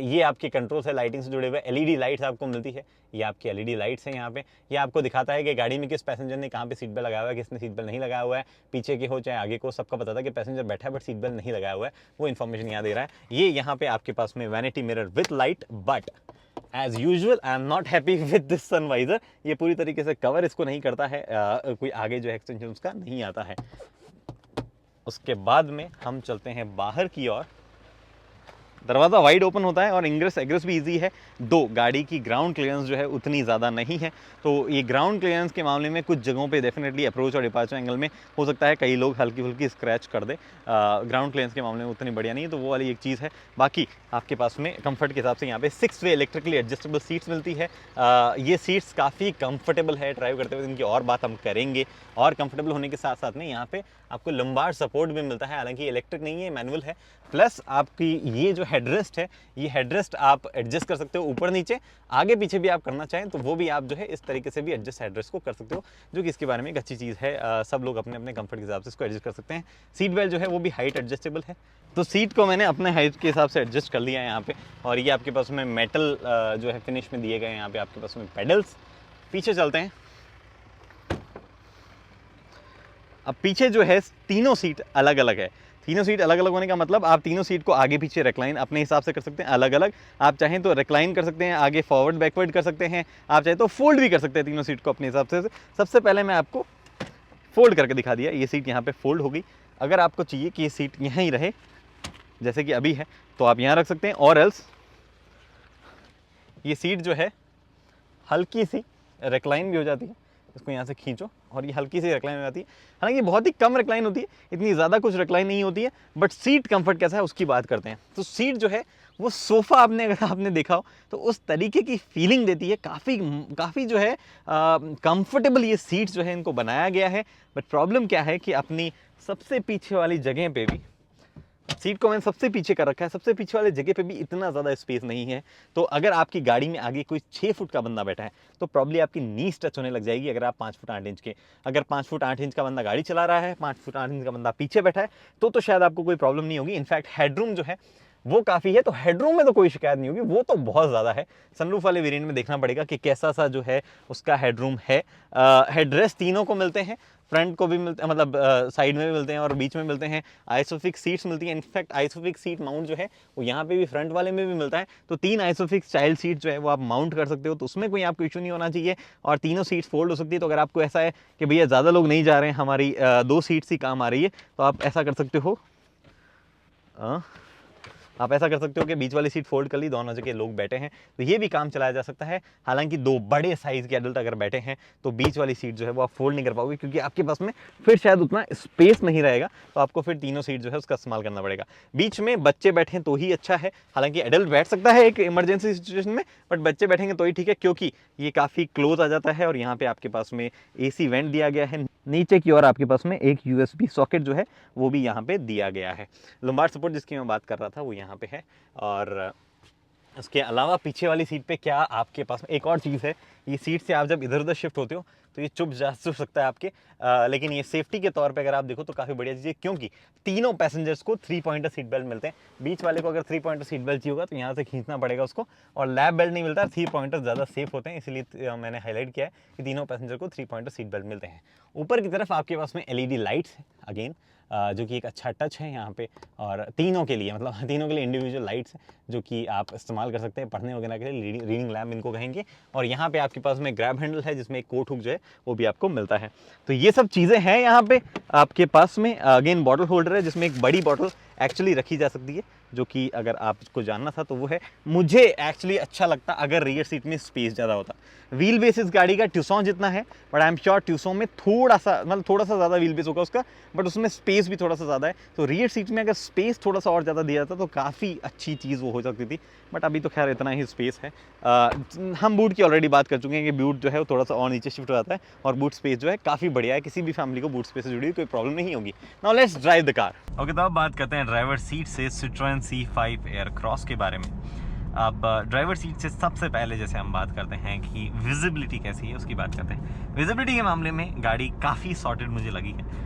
ये आपके कंट्रोल से लाइटिंग से जुड़े हुए LED लाइट्स आपको मिलती है। ये आपकी LED लाइट्स हैं यहाँ पे। ये आपको दिखाता है कि गाड़ी में किस पैसेंजर ने कहाँ पे सीट बेल्ट लगाया हुआ है, किसने सीट बेल्ट नहीं लगाया हुआ है। पीछे के हो चाहे आगे को, सबका पता था कि पैसेंजर बैठा है बट सीट बेल्ट नहीं लगाया हुआ है, वो इन्फॉर्मेशन यहाँ दे रहा है। ये यहाँ पे आपके पास में vanity mirror with light, but as usual I am not happy with this sun visor. ये पूरी तरीके से कवर इसको नहीं करता है, कोई आगे जो एक्सटेंशन उसका नहीं आता है। उसके बाद में हम चलते हैं बाहर की ओर। दरवाज़ा वाइड ओपन होता है और इंग्रेस एग्रेस भी इजी है। गाड़ी की ग्राउंड क्लियरेंस जो है उतनी ज़्यादा नहीं है, तो ये ग्राउंड क्लियरेंस के मामले में कुछ जगहों पे डेफिनेटली अप्रोच और डिपार्चर एंगल में हो सकता है कई लोग हल्की फुल्की स्क्रैच कर दे। ग्राउंड क्लियरेंस के मामले में उतनी बढ़िया नहीं है, तो वो वाली एक चीज़ है। बाकी आपके पास में कंफर्ट के हिसाब से यहाँ पे 6 वे इलेक्ट्रिकली एडजस्टेबल सीट्स मिलती है। ये सीट्स काफ़ी कंफर्टेबल है ड्राइव करते हुए, इनकी और बात हम करेंगे। और कंफर्टेबल होने के साथ साथ में यहाँ पे आपको लंबार सपोर्ट भी मिलता है, हालांकि इलेक्ट्रिक नहीं है, मैनुअल है। प्लस आपकी ये जो हेडरेस्ट है, ये हेडरेस्ट आप एडजस्ट कर सकते हो ऊपर नीचे, आगे पीछे भी आप करना चाहें तो वो भी आप जो है इस तरीके से भी एडजस्ट हेडरेस्ट को कर सकते हो, जो कि इसके बारे में एक अच्छी चीज़ है। सब लोग अपने अपने कंफर्ट के हिसाब से इसको एडजस्ट कर सकते हैं। सीट बेल्ट जो है वो भी हाइट एडजस्टेबल है, तो सीट को मैंने अपने हाइट के हिसाब से एडजस्ट कर लिया है यहाँ पे। और ये आपके पास में मेटल जो है फिनिश में दिए गए हैं। यहाँ पे आपके पास में पेडल्स। पीछे चलते हैं। अब पीछे जो है तीनों सीट अलग अलग है। तीनों सीट अलग अलग होने का मतलब आप तीनों सीट को आगे पीछे रिक्लाइन अपने हिसाब से कर सकते हैं अलग अलग। आप चाहें तो रिक्लाइन कर सकते हैं, आगे फॉरवर्ड बैकवर्ड कर सकते हैं, आप चाहें तो फोल्ड भी कर सकते हैं तीनों सीट को अपने हिसाब से। सबसे पहले मैं आपको फोल्ड करके दिखा दिया, ये सीट यहाँ पे फोल्ड होगी। अगर आपको चाहिए कि ये सीट यहाँ ही रहे जैसे कि अभी है तो आप यहाँ रख सकते हैं, और एल्स ये सीट जो है हल्की सी रिक्लाइन भी हो जाती है। इसको यहाँ से खींचो और ये हल्की सी रिक्लाइन हो जाती है। हालांकि बहुत ही कम रिक्लाइन होती है, इतनी ज़्यादा कुछ रिक्लाइन नहीं होती है, बट सीट कंफर्ट कैसा है उसकी बात करते हैं। तो सीट जो है वो सोफ़ा अगर आपने देखा हो तो उस तरीके की फीलिंग देती है। काफ़ी जो है कंफर्टेबल ये सीट्स जो है इनको बनाया गया है। बट प्रॉब्लम क्या है कि अपनी सबसे पीछे वाली जगह पे भी, सीट को मैंने सबसे पीछे कर रखा है, सबसे पीछे वाले जगह पे भी इतना ज़्यादा स्पेस नहीं है। तो अगर आपकी गाड़ी में आगे कोई 6 फुट का बंदा बैठा है तो प्रॉब्ली आपकी नीज टच होने लग जाएगी। अगर आप 5 फुट 8 इंच के, अगर 5 फुट 8 इंच का बंदा गाड़ी चला रहा है, 5 फुट 8 इंच का बंदा पीछे बैठा है तो शायद आपको कोई प्रॉब्लम नहीं होगी। इनफैक्ट हेडरूम जो है वो काफ़ी है। तो हेडरूम में तो कोई शिकायत नहीं होगी, वो तो बहुत ज़्यादा है। सनरूफ वाले वेरिएंट में देखना पड़ेगा कि कैसा सा जो है उसका हेडरूम है। हेडरेस्ट तीनों को मिलते हैं, फ्रंट को भी मिलते हैं, मतलब साइड में भी मिलते हैं और बीच में मिलते हैं। आइसोफिक्स सीट्स मिलती हैं, इनफैक्ट आइसोफिक्स सीट माउंट जो है वो यहाँ पे भी फ्रंट वाले में भी मिलता है। तो 3 आइसोफिक्स चाइल्ड सीट जो है वो आप माउंट कर सकते हो, तो उसमें कोई आपको इशू नहीं होना चाहिए। और तीनों सीट्स फोल्ड हो सकती है। तो अगर आपको ऐसा है कि भैया ज़्यादा लोग नहीं जा रहे हैं, हमारी 2 सीट्स ही काम आ रही है, तो आप ऐसा कर सकते हो, आप ऐसा कर सकते हो कि बीच वाली सीट फोल्ड कर ली, दोनों जगह लोग बैठे हैं तो ये भी काम चलाया जा सकता है। हालांकि 2 बड़े साइज़ के एडल्ट अगर बैठे हैं तो बीच वाली सीट जो है वो आप फोल्ड नहीं कर पाओगे, क्योंकि आपके पास में फिर शायद उतना स्पेस नहीं रहेगा, तो आपको फिर तीनों सीट जो है उसका इस्तेमाल करना पड़ेगा। बीच में बच्चे बैठें तो ही अच्छा है, हालांकि एडल्ट बैठ सकता है एक इमरजेंसी सिचुएशन में, बट बच्चे बैठेंगे तो ही ठीक है, क्योंकि ये काफ़ी क्लोज आ जाता है। और यहाँ पे आपके पास में AC वेंट दिया गया है, नीचे की ओर आपके पास में एक USB सॉकेट जो है वो भी यहाँ पे दिया गया है। लुम्बार सपोर्ट जिसकी मैं बात कर रहा था वो यहाँ पे है। और उसके अलावा पीछे वाली सीट पे क्या आपके पास में एक और चीज़ है, ये सीट से आप जब इधर उधर शिफ्ट होते हो तो ये चुप सकता है आपके, लेकिन ये सेफ्टी के तौर पे अगर आप देखो तो काफ़ी बढ़िया चीज़ है, क्योंकि तीनों पैसेंजर्स को 3 पॉइंटर सीट बेल्ट मिलते हैं। बीच वाले को अगर 3 पॉइंटर सीट बेल्ट चाहिए होगा तो यहाँ से खींचना पड़ेगा उसको, और लैब बेल्ट नहीं मिलता। 3 पॉइंटर ज़्यादा सेफ होते हैं, इसलिए मैंने हाईलाइट किया है कि तीनों पैसेंजर को 3 पॉइंटर सीट बेल्ट मिलते हैं। ऊपर की तरफ आपके पास में LED लाइट्स है अगेन, जो कि एक अच्छा टच है यहाँ पे, और तीनों के लिए, मतलब तीनों के लिए इंडिविजुअल लाइट्स हैं जो कि आप इस्तेमाल कर सकते हैं पढ़ने वगैरह के लिए, रीडिंग लैम्प इनको कहेंगे। और यहाँ पे आपके पास में ग्रैब हैंडल है जिसमें एक कोट हुक जो है वो भी आपको मिलता है। तो ये सब चीज़ें हैं यहाँ पे आपके पास में। अगेन बॉटल होल्डर है जिसमें एक बड़ी बॉटल एक्चुअली रखी जा सकती है, जो कि अगर आपको जानना था तो वो है। मुझे एक्चुअली अच्छा लगता अगर रियर सीट में स्पेस ज़्यादा होता। व्हील बेस इस गाड़ी का ट्यूसॉन जितना है, but I am sure Tucson में थोड़ा सा ज़्यादा व्हील बेस होगा उसका, बट उसमें स्पेस भी थोड़ा सा ज़्यादा है। तो रियर सीट में अगर स्पेस थोड़ा सा और ज़्यादा दिया जाता तो काफ़ी अच्छी चीज़ वो हो सकती थी, बट अभी तो खैर इतना ही स्पेस है। हम बूट की ऑलरेडी बात कर चुके हैं कि बूट जो है वो थोड़ा सा और नीचे शिफ्ट हो जाता है, और बूट स्पेस जो है काफ़ी बढ़िया है। किसी भी फैमिली को बूट स्पेस से जुड़ी हुई कोई प्रॉब्लम नहीं होगी। Now let's drive the car. Okay, तो अब बात करते हैं ड्राइवर सीट से Citroen C5 एयरक्रॉस के बारे में। अब ड्राइवर सीट से सबसे पहले जैसे हम बात करते हैं कि विजिबिलिटी कैसी है उसकी बात करते हैं। विजिबिलिटी के मामले में गाड़ी काफ़ी सॉर्टेड मुझे लगी है,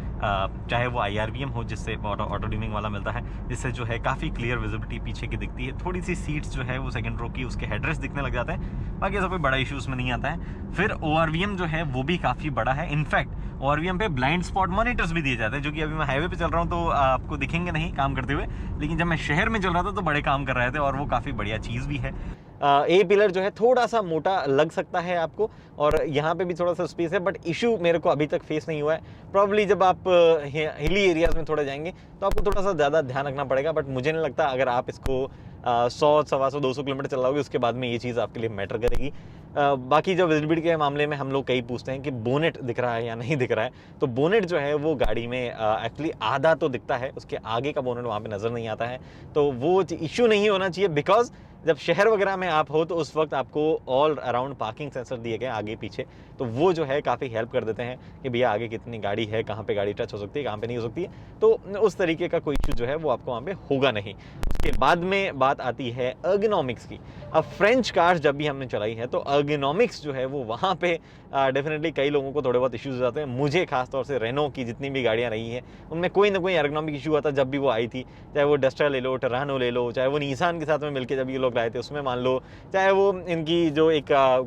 चाहे वो IRBM हो जिससे ऑटो डिमिंग वाला मिलता है, जिससे जो है काफ़ी क्लियर विजिबिलिटी पीछे की दिखती है। थोड़ी सी सीट्स जो है वो सेकंड रो की उसके हेडरेस्ट दिखने लग जाता है, बाकी ऐसा कोई बड़ा इशू उसमें नहीं आता है। फिर ORVM जो है वो भी काफ़ी बड़ा है। इनफैक्ट ORVM पे ब्लाइंड स्पॉट मॉनिटर्स भी दिए जाते हैं, जो कि अभी मैं हाईवे पे चल रहा हूँ तो आपको दिखेंगे नहीं काम करते हुए, लेकिन जब मैं शहर में चल रहा था तो बड़े काम कर रहे थे, और वो काफ़ी बढ़िया चीज़ भी है। A पिलर जो है थोड़ा सा मोटा लग सकता है आपको, और यहाँ पे भी थोड़ा सा स्पेस है, बट इशू मेरे को अभी तक फेस नहीं हुआ है। प्रॉब्ली जब आप हिली एरियाज में थोड़ा जाएंगे तो आपको थोड़ा सा ज़्यादा ध्यान रखना पड़ेगा, बट मुझे नहीं लगता अगर आप इसको 100, 125, 200 किलोमीटर चलाओगे उसके बाद में ये चीज़ आपके लिए मैटर करेगी। बाकी जो विजिबिलिटी के मामले में हम लोग कई पूछते हैं कि बोनेट दिख रहा है या नहीं दिख रहा है, तो बोनेट जो है वो गाड़ी में एक्चुअली आधा तो दिखता है, उसके आगे का बोनेट वहाँ पे नज़र नहीं आता है। तो वो इशू नहीं होना चाहिए, बिकॉज जब शहर वगैरह में आप हो तो उस वक्त आपको ऑल अराउंड पार्किंग सेंसर दिए गए आगे पीछे, तो वो जो है काफ़ी हेल्प कर देते हैं कि भैया आगे कितनी गाड़ी है, कहाँ पे गाड़ी टच हो सकती है, कहाँ पे नहीं हो सकती है। तो उस तरीके का कोई इशू जो है वो आपको वहाँ पे होगा नहीं। उसके बाद में बात आती है अर्गोनॉमिक्स की। अब फ्रेंच कार्स जब भी हमने चलाई है तो अर्गोनॉमिक्स जो है वो वहाँ पे डेफिनेटली कई लोगों को थोड़े बहुत इश्यूज हो जाते हैं। मुझे खासतौर से रेनो की जितनी भी गाड़ियाँ रही हैं उनमें कोई ना कोई अर्गोनॉमिक इशू आता जब भी वो आई थी, चाहे वो डस्टर ले लो, टरानो ले लो, चाहे वो निसान के साथ में मिलकर जब ये लोग लाए थे उसमें मान लो, चाहे वो इनकी जो एक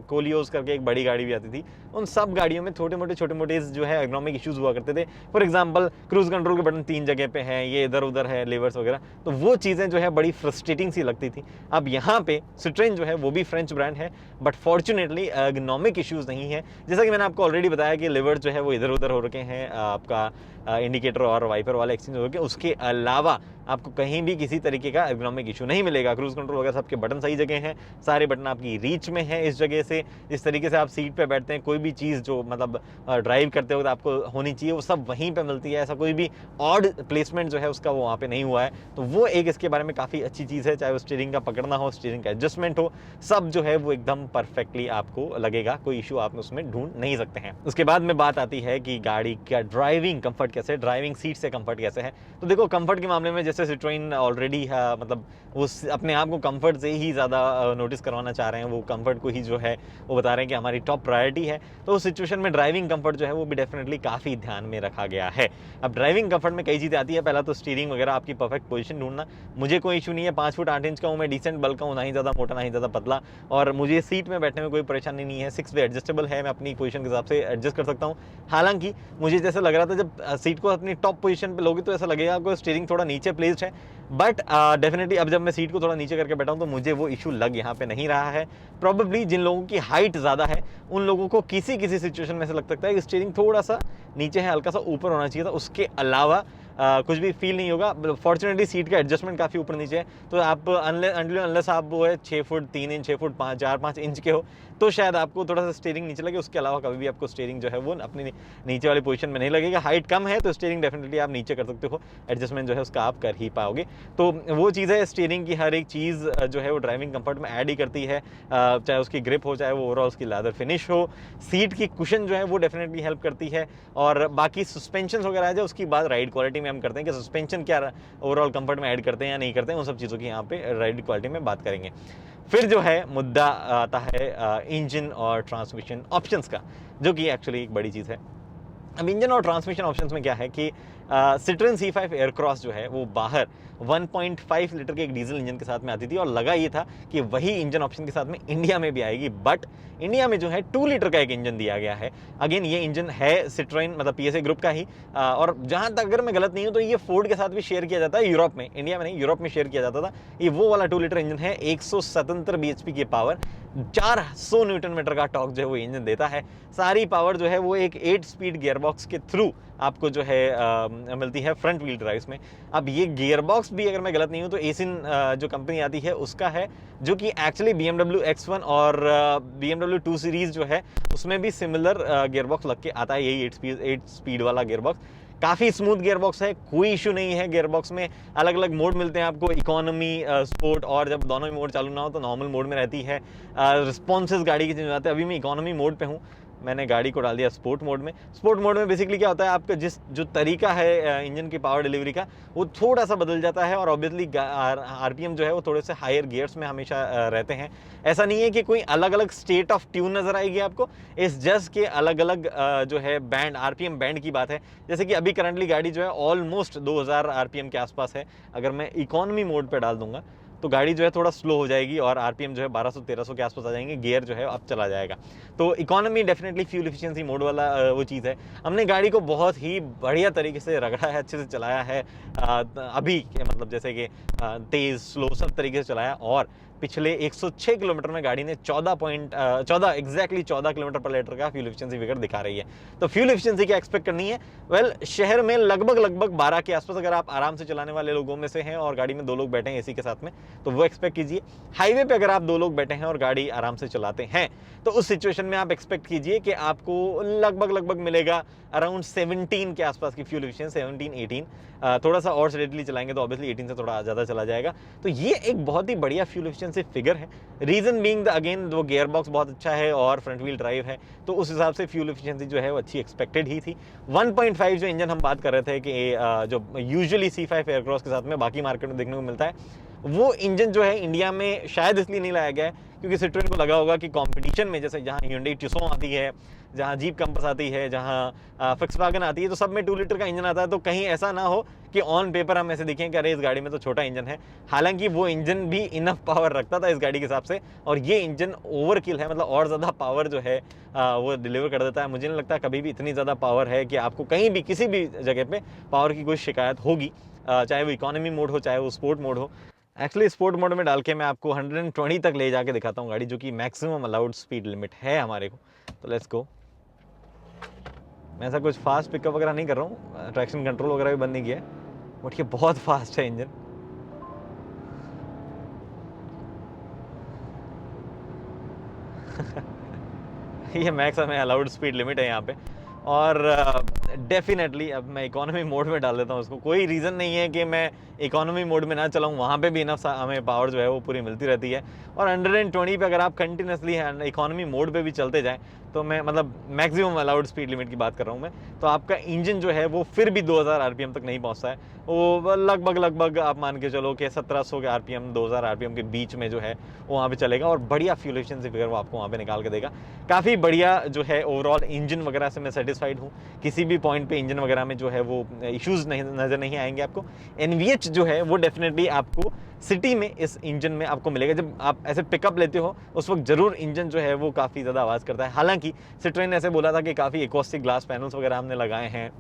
कोलियोस करके एक बड़ी गाड़ी भी आती थी, उन सब गाड़ियों में छोटे मोटे जो है अर्गोनॉमिक इश्यूज हुआ करते थे। फॉर एग्जांपल क्रूज कंट्रोल के बटन 3 जगह पे हैं, ये इधर उधर है, लेवर्स वगैरह, तो वो चीज़ें जो है बड़ी फ्रस्ट्रेटिंग सी लगती थी। अब यहाँ पे Citroen जो है वो भी फ्रेंच ब्रांड है, बट फॉर्चुनेटली अर्गोनॉमिक इश्यूज नहीं है। जैसा कि मैंने आपको ऑलरेडी बताया कि लेवर जो है वो इधर उधर हो रखे हैं, आपका इंडिकेटर और वाइपर वाले एक्सचेंज हो रखे हैं, उसके अलावा आपको कहीं भी किसी तरीके का एर्गोनॉमिक इशू नहीं मिलेगा। क्रूज कंट्रोल वगैरह सबके बटन सही जगह हैं, सारे बटन आपकी रीच में हैं। इस जगह से जिस तरीके से आप सीट पे बैठते हैं, कोई भी चीज़ जो मतलब ड्राइव करते वक्त आपको होनी चाहिए वो सब वहीं पे मिलती है। ऐसा कोई भी ऑड प्लेसमेंट जो है उसका वो वहाँ पे नहीं हुआ है, तो वो एक इसके बारे में काफ़ी अच्छी चीज़ है। चाहे वो स्टीयरिंग का पकड़ना हो, स्टीयरिंग का एडजस्टमेंट हो, सब जो है वो एकदम परफेक्टली आपको लगेगा, कोई इशू आप उसमें ढूंढ नहीं सकते हैं। उसके बाद में बात आती है कि गाड़ी का ड्राइविंग कंफर्ट कैसे, ड्राइविंग सीट से कंफर्ट कैसे है। तो देखो कंफर्ट के मामले में जैसे Citroen ऑलरेडी मतलब वो अपने आप को कंफर्ट से ही ज़्यादा नोटिस करवाना चाह रहे हैं, वो कंफर्ट को ही जो है वो बता रहे हैं कि हमारी टॉप प्रायोरिटी है। तो उस सिचुएशन में ड्राइविंग कंफर्ट जो है वो भी डेफिनेटली काफ़ी ध्यान में रखा गया है। अब ड्राइविंग कंफर्ट में कई चीज़ें आती है, पहला तो स्टीयरिंग वगैरह आपकी परफेक्ट पोजीशन ढूंढना। मुझे कोई इशू नहीं है, 5 फुट 8 इंच का हूँ मैं, डिसेंट बल्क का हूँ, ना ही ज़्यादा मोटा ना ही ज़्यादा पतला, और मुझे सीट में बैठने में कोई परेशानी नहीं है। 6 वे एडजस्टेबल है, मैं अपनी पोजीशन के हिसाब से एडजस्ट कर सकता हूँ। हालांकि मुझे जैसे लग रहा था जब सीट को अपनी टॉप पोजीशन पे लोगे तो ऐसा लगेगा आपको स्टीयरिंग थोड़ा नीचे प्लेस्ड है, बट डेफिनेटली अब जब मैं सीट को थोड़ा नीचे करके बैठा हूँ तो मुझे वो इशू लग यहाँ पे नहीं रहा है। प्रॉबेबली जिन लोगों की हाइट ज़्यादा है उन लोगों को किसी किसी सिचुएशन में ऐसा लग सकता है कि स्टीयरिंग थोड़ा सा नीचे है, हल्का सा ऊपर होना चाहिए था, उसके अलावा कुछ भी फील नहीं होगा। फॉर्चुनेटली सीट का एडजस्टमेंट काफ़ी ऊपर नीचे है, तो आप अनलेस आप वो है 6 फुट 3 इंच 6 फुट 4-5 इंच के हो तो शायद आपको थोड़ा सा स्टीयरिंग नीचे लगे, उसके अलावा कभी भी आपको स्टीयरिंग जो है वो अपनी नीचे वाली पोजीशन में नहीं लगेगा। हाइट कम है तो स्टीयरिंग डेफिनेटली आप नीचे कर सकते हो, एडजस्टमेंट जो है उसका आप कर ही पाओगे। तो वो चीज़ है, स्टीयरिंग की हर एक चीज़ जो है वो ड्राइविंग कंफर्ट में ऐड ही करती है, चाहे उसकी ग्रिप हो, चाहे वो ओवरऑल उसकी लेदर फिनिश हो, सीट की कुशन जो है वो डेफिनेटली हेल्प करती है। और बाकी सस्पेंशन वगैरह है जो उसकी बात राइड क्वालिटी में हम करते हैं कि सस्पेंशन क्या ओवरऑल कंफर्ट में ऐड करते हैं या नहीं करते हैं, उन सब चीज़ों की यहाँ पे राइड क्वालिटी में बात करेंगे। फिर जो है मुद्दा आता है इंजन और ट्रांसमिशन ऑप्शंस का, जो कि एक्चुअली एक बड़ी चीज़ है। अब इंजन और ट्रांसमिशन ऑप्शंस में क्या है कि सिट्रोन C5 एयरक्रॉस जो है वो बाहर 1.5 लीटर के एक डीजल इंजन के साथ में आती थी, और लगा ये था कि वही इंजन ऑप्शन के साथ में इंडिया में भी आएगी, बट इंडिया में जो है 2 लीटर का एक इंजन दिया गया है। अगेन ये इंजन है सिट्रोन मतलब PSA ग्रुप का ही, और जहां तक अगर मैं गलत नहीं हूं तो ये फोर्ड के साथ भी शेयर किया जाता है यूरोप में, इंडिया में नहीं, यूरोप में शेयर किया जाता था। ये वो वाला 2 लीटर इंजन है, 177 bhp की पावर, 400 न्यूटन मीटर का टॉर्क जो है वो इंजन देता है। सारी पावर जो है वो एक 8 स्पीड गियरबॉक्स के थ्रू आपको जो है मिलती है फ्रंट व्हील ड्राइव्स में। अब ये गियरबॉक्स भी अगर मैं गलत नहीं हूँ तो एसिन जो कंपनी आती है उसका है, जो कि एक्चुअली BMW X1 और BMW 2 सीरीज जो है उसमें भी सिमिलर गियरबॉक्स लग के आता है, यही 8 स्पीड वाला गियरबॉक्स। काफ़ी स्मूथ गियरबॉक्स है, कोई इशू नहीं है। गियरबॉक्स में अलग अलग मोड मिलते हैं आपको, इकोनॉमी, स्पोर्ट, और जब दोनों ही मोड चालू ना हो तो नॉर्मल मोड में रहती है। रिस्पॉन्सेज गाड़ी की चेंज हो जाते हैं। अभी मैं इकोनॉमी मोड पे हूँ, मैंने गाड़ी को डाल दिया स्पोर्ट मोड में। स्पोर्ट मोड में बेसिकली क्या होता है, आपका जो तरीका है इंजन की पावर डिलीवरी का वो थोड़ा सा बदल जाता है, और ऑब्वियसली RPM जो है वो थोड़े से हायर गियर्स में हमेशा रहते हैं। ऐसा नहीं है कि कोई अलग अलग स्टेट ऑफ ट्यून नज़र आएगी आपको, इस जस्ट के अलग अलग जो है बैंड, RPM बैंड की बात है। जैसे कि अभी करंटली गाड़ी जो है ऑलमोस्ट 2000 RPM के आसपास है, अगर मैं इकोनॉमी मोड पर डाल दूंगा तो गाड़ी जो है थोड़ा स्लो हो जाएगी और RPM जो है 1200-1300 के आसपास आ जाएंगे, गियर जो है अब चला जाएगा। तो economy definitely fuel efficiency mode वाला वो चीज़ है। हमने गाड़ी को बहुत ही बढ़िया तरीके से रगड़ा है, अच्छे से चलाया है, अभी मतलब जैसे कि तेज़ स्लो सब तरीके से चलाया, और पिछले 106 किलोमीटर में गाड़ी ने 14 एग्जैक्टली 14 किलोमीटर पर लीटर का फ्यूल एफिशिएंसी फिगर दिखा रही है। तो फ्यूल एफिशिएंसी क्या एक्सपेक्ट करनी है? वेल, शहर में लगभग 12 के आसपास अगर आप आराम से चलाने वाले लोगों में से हैं और गाड़ी में 2 लोग बैठे हैं एसी के साथ में, तो वो एक्सपेक्ट कीजिए। हाईवे पे अगर आप 2 लोग बैठे हैं और गाड़ी आराम से चलाते हैं तो उस सिचुएशन में आप एक्सपेक्ट कीजिए कि आपको लगभग मिलेगा अराउंड 17 के आसपास की फ्यूल एफिशिएंसी, 17-18। थोड़ा सा और स्टेडली चलाएंगे तो ऑब्वियसली 18 से थोड़ा ज़्यादा चला जाएगा। तो ये एक बहुत ही बढ़िया फ्यूल एफिशिएंसी फिगर है। रीजन बीइंग अगेन वो गियर बॉक्स बहुत अच्छा है और फ्रंट व्हील ड्राइव है, तो उस हिसाब से फ्यूल एफिशिएंसी जो है वो अच्छी एक्सपेक्टेड ही थी। 1.5 जो इंजन हम बात कर रहे थे कि जो यूजुअली C5 एयरक्रॉस के साथ में बाकी मार्केट में देखने को मिलता है, वो इंजन जो है इंडिया में शायद इसलिए नहीं लाया गया है क्योंकि सिट्रोन को लगा होगा कि कंपटीशन में जैसे जहाँ Hyundai Tucson आती है, जहाँ जीप कंपास आती है, जहाँ Volkswagen आती है, तो सब में 2 लीटर का इंजन आता है, तो कहीं ऐसा ना हो कि ऑन पेपर हम ऐसे दिखें कि अरे इस गाड़ी में तो छोटा इंजन है। हालांकि वो इंजन भी इनफ पावर रखता था इस गाड़ी के हिसाब से, और ये इंजन ओवरकिल है, मतलब और ज़्यादा पावर जो है वो डिलीवर कर देता है। मुझे नहीं लगता कभी भी इतनी ज़्यादा पावर है कि आपको कहीं भी किसी भी जगह पर पावर की कोई शिकायत होगी, चाहे वो इकोनॉमी मोड हो चाहे वो स्पोर्ट मोड हो। एक्चुअली स्पोर्ट मोड में डाल के मैं आपको 120 तक ले जाके दिखाता हूँ गाड़ी, जो कि मैक्सिमम अलाउड स्पीड लिमिट है हमारे को। तो लेट्स गो। मैं ऐसा कुछ फास्ट पिकअप वगैरह नहीं कर रहा हूँ, ट्रैक्शन कंट्रोल वगैरह भी बंद नहीं किया है, बट ये बहुत फास्ट है इंजन। ये मैक्स हमें अलाउड स्पीड लिमिट है यहाँ पे, और डेफिनेटली अब मैं इकोनॉमी मोड में डाल देता हूँ उसको। कोई रीज़न नहीं है कि मैं इकोनॉमी मोड में ना चलाऊँ, वहाँ पे भी इनफ हमें पावर जो है वो पूरी मिलती रहती है। और 120 पे अगर आप कंटिन्यूसली इकोनॉमी मोड पे भी चलते जाएँ, तो मैं मतलब मैक्सिमम अलाउड स्पीड लिमिट की बात कर रहा हूँ मैं, तो आपका इंजन जो है वो फिर भी 2000 आरपीएम तक नहीं पहुँचता है। वो लगभग आप मान के चलो कि 1700 के आरपीएम 2000 आरपीएम के बीच में जो है वो वहाँ पे चलेगा, और बढ़िया फ्यूल एफिशिएंसी फिगर वो आपको वहाँ पे निकाल के देगा। काफ़ी बढ़िया जो है ओवरऑल इंजन वगैरह से मैं सेटिस्फाइड हूँ। किसी भी पॉइंट पे इंजन वगैरह में जो है वो इश्यूज़ नहीं नज़र नहीं आएंगे आपको। एनवीएच जो है वो डेफिनेटली आपको सिटी में इस इंजन में आपको मिलेगा। जब आप ऐसे पिकअप लेते हो उस वक्त ज़रूर इंजन जो है वो काफ़ी ज़्यादा आवाज़ करता है। हालांकि सिट्रोएन ने ऐसे बोला था कि काफ़ी एकॉस्टिक ग्लास पैनल्स वगैरह हमने लगाए हैं।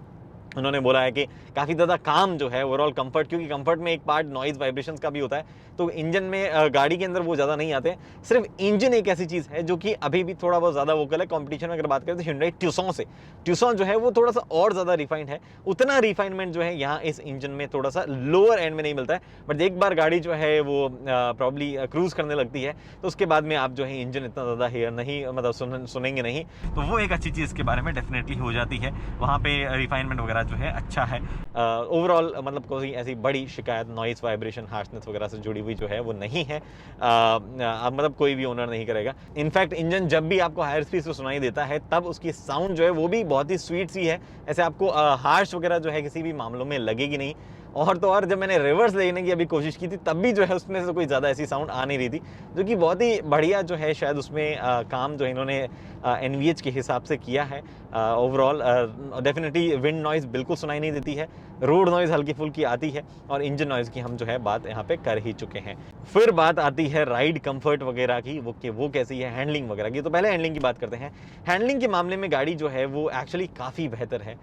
उन्होंने बोला है कि काफ़ी ज़्यादा काम जो है ओवरऑल कंफर्ट, क्योंकि कंफर्ट में एक पार्ट नॉइज़ वाइब्रेशंस का भी होता है, तो इंजन में गाड़ी के अंदर वो ज़्यादा नहीं आते हैं। सिर्फ इंजन एक ऐसी चीज़ है जो कि अभी भी थोड़ा बहुत ज़्यादा वोकल है। कंपटीशन में अगर बात करें तो Hyundai ट्यूसॉन से, ट्यूसॉन जो है वो थोड़ा सा और ज़्यादा रिफाइंड है। उतना रिफाइनमेंट जो है यहाँ इस इंजन में थोड़ा सा लोअर एंड में नहीं मिलता है। बट एक बार गाड़ी जो है वो प्रॉब्ली क्रूज़ करने लगती है तो उसके बाद में आप जो है इंजन इतना ज़्यादा हेयर नहीं मतलब सुनेंगे नहीं, तो वो एक अच्छी चीज़ के बारे में डेफिनेटली हो जाती है। वहाँ पे रिफाइनमेंट वगैरह जो है अच्छा है। ओवरऑल मतलब कोई ऐसी बड़ी शिकायत नॉइज़ वाइब्रेशन हार्शनेस वगैरह से जुड़ी हुई जो है वो नहीं है। मतलब कोई भी ओनर नहीं करेगा। इनफैक्ट इंजन जब भी आपको हायर स्पीड से सुनाई देता है तब उसकी साउंड जो है वो भी बहुत ही स्वीट सी है। ऐसे आपको हार्श वगैरह जो है किसी भी मामलों में लगेगी नहीं। और तो और जब मैंने रिवर्स लेने की अभी कोशिश की थी तब भी जो है उसमें से कोई ज़्यादा ऐसी साउंड आ नहीं रही थी, जो कि बहुत ही बढ़िया जो है शायद उसमें काम जो है इन्होंने एनवीएच के हिसाब से किया है। ओवरऑल डेफिनेटली विंड नॉइज़ बिल्कुल सुनाई नहीं देती है, रोड नॉइज़ हल्की फुल्की आती है, और इंजन नॉइज़ की हम जो है बात यहाँ पे कर ही चुके हैं। फिर बात आती है राइड कंफर्ट वगैरह की, वो कैसी है, हैंडलिंग वगैरह की। तो पहले हैंडलिंग की बात करते हैं। हैंडलिंग के मामले में गाड़ी जो है वो एक्चुअली काफ़ी बेहतर है।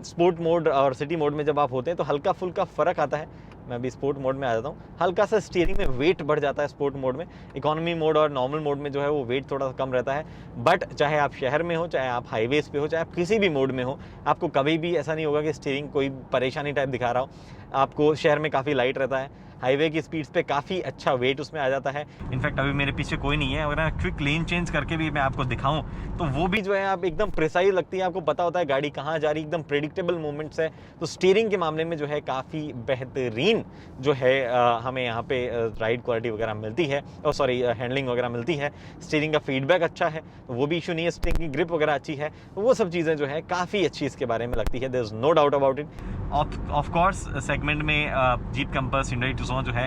स्पोर्ट मोड और सिटी मोड में जब आप होते हैं तो हल्का फुल्का फ़र्क आता है। मैं अभी स्पोर्ट मोड में आ जाता हूँ। हल्का सा स्टीयरिंग में वेट बढ़ जाता है स्पोर्ट मोड में। इकोनॉमी मोड और नॉर्मल मोड में जो है वो वेट थोड़ा सा कम रहता है। बट चाहे आप शहर में हो, चाहे आप हाईवेज़ पे हो, चाहे आप किसी भी मोड में हो, आपको कभी भी ऐसा नहीं होगा कि स्टीयरिंग कोई परेशानी टाइप दिखा रहा हो। आपको शहर में काफ़ी लाइट रहता है, हाईवे की स्पीड्स पे काफ़ी अच्छा वेट उसमें आ जाता है। इनफैक्ट अभी मेरे पीछे कोई नहीं है, अगर मैं क्विक लेन चेंज करके भी मैं आपको दिखाऊं तो वो भी जो है आप एकदम प्रिसाइज लगती है, आपको पता होता है गाड़ी कहाँ जा रही, एकदम प्रेडिक्टेबल मूवमेंट्स है। तो स्टीयरिंग के मामले में जो है काफ़ी बेहतरीन जो है हमें यहाँ पे राइड क्वालिटी वगैरह मिलती है, और सॉरी हैंडलिंग वगैरह मिलती है। स्टीयरिंग का फीडबैक अच्छा है, तो वो भी इशू नहीं है। स्टीयरिंग की ग्रिप वगैरह अच्छी है, तो वो सब चीज़ें जो है काफ़ी अच्छी इसके बारे में लगती है। There is no doubt about it. Of course segment में जीप कंपास, Hyundai ट्यूसॉन जो है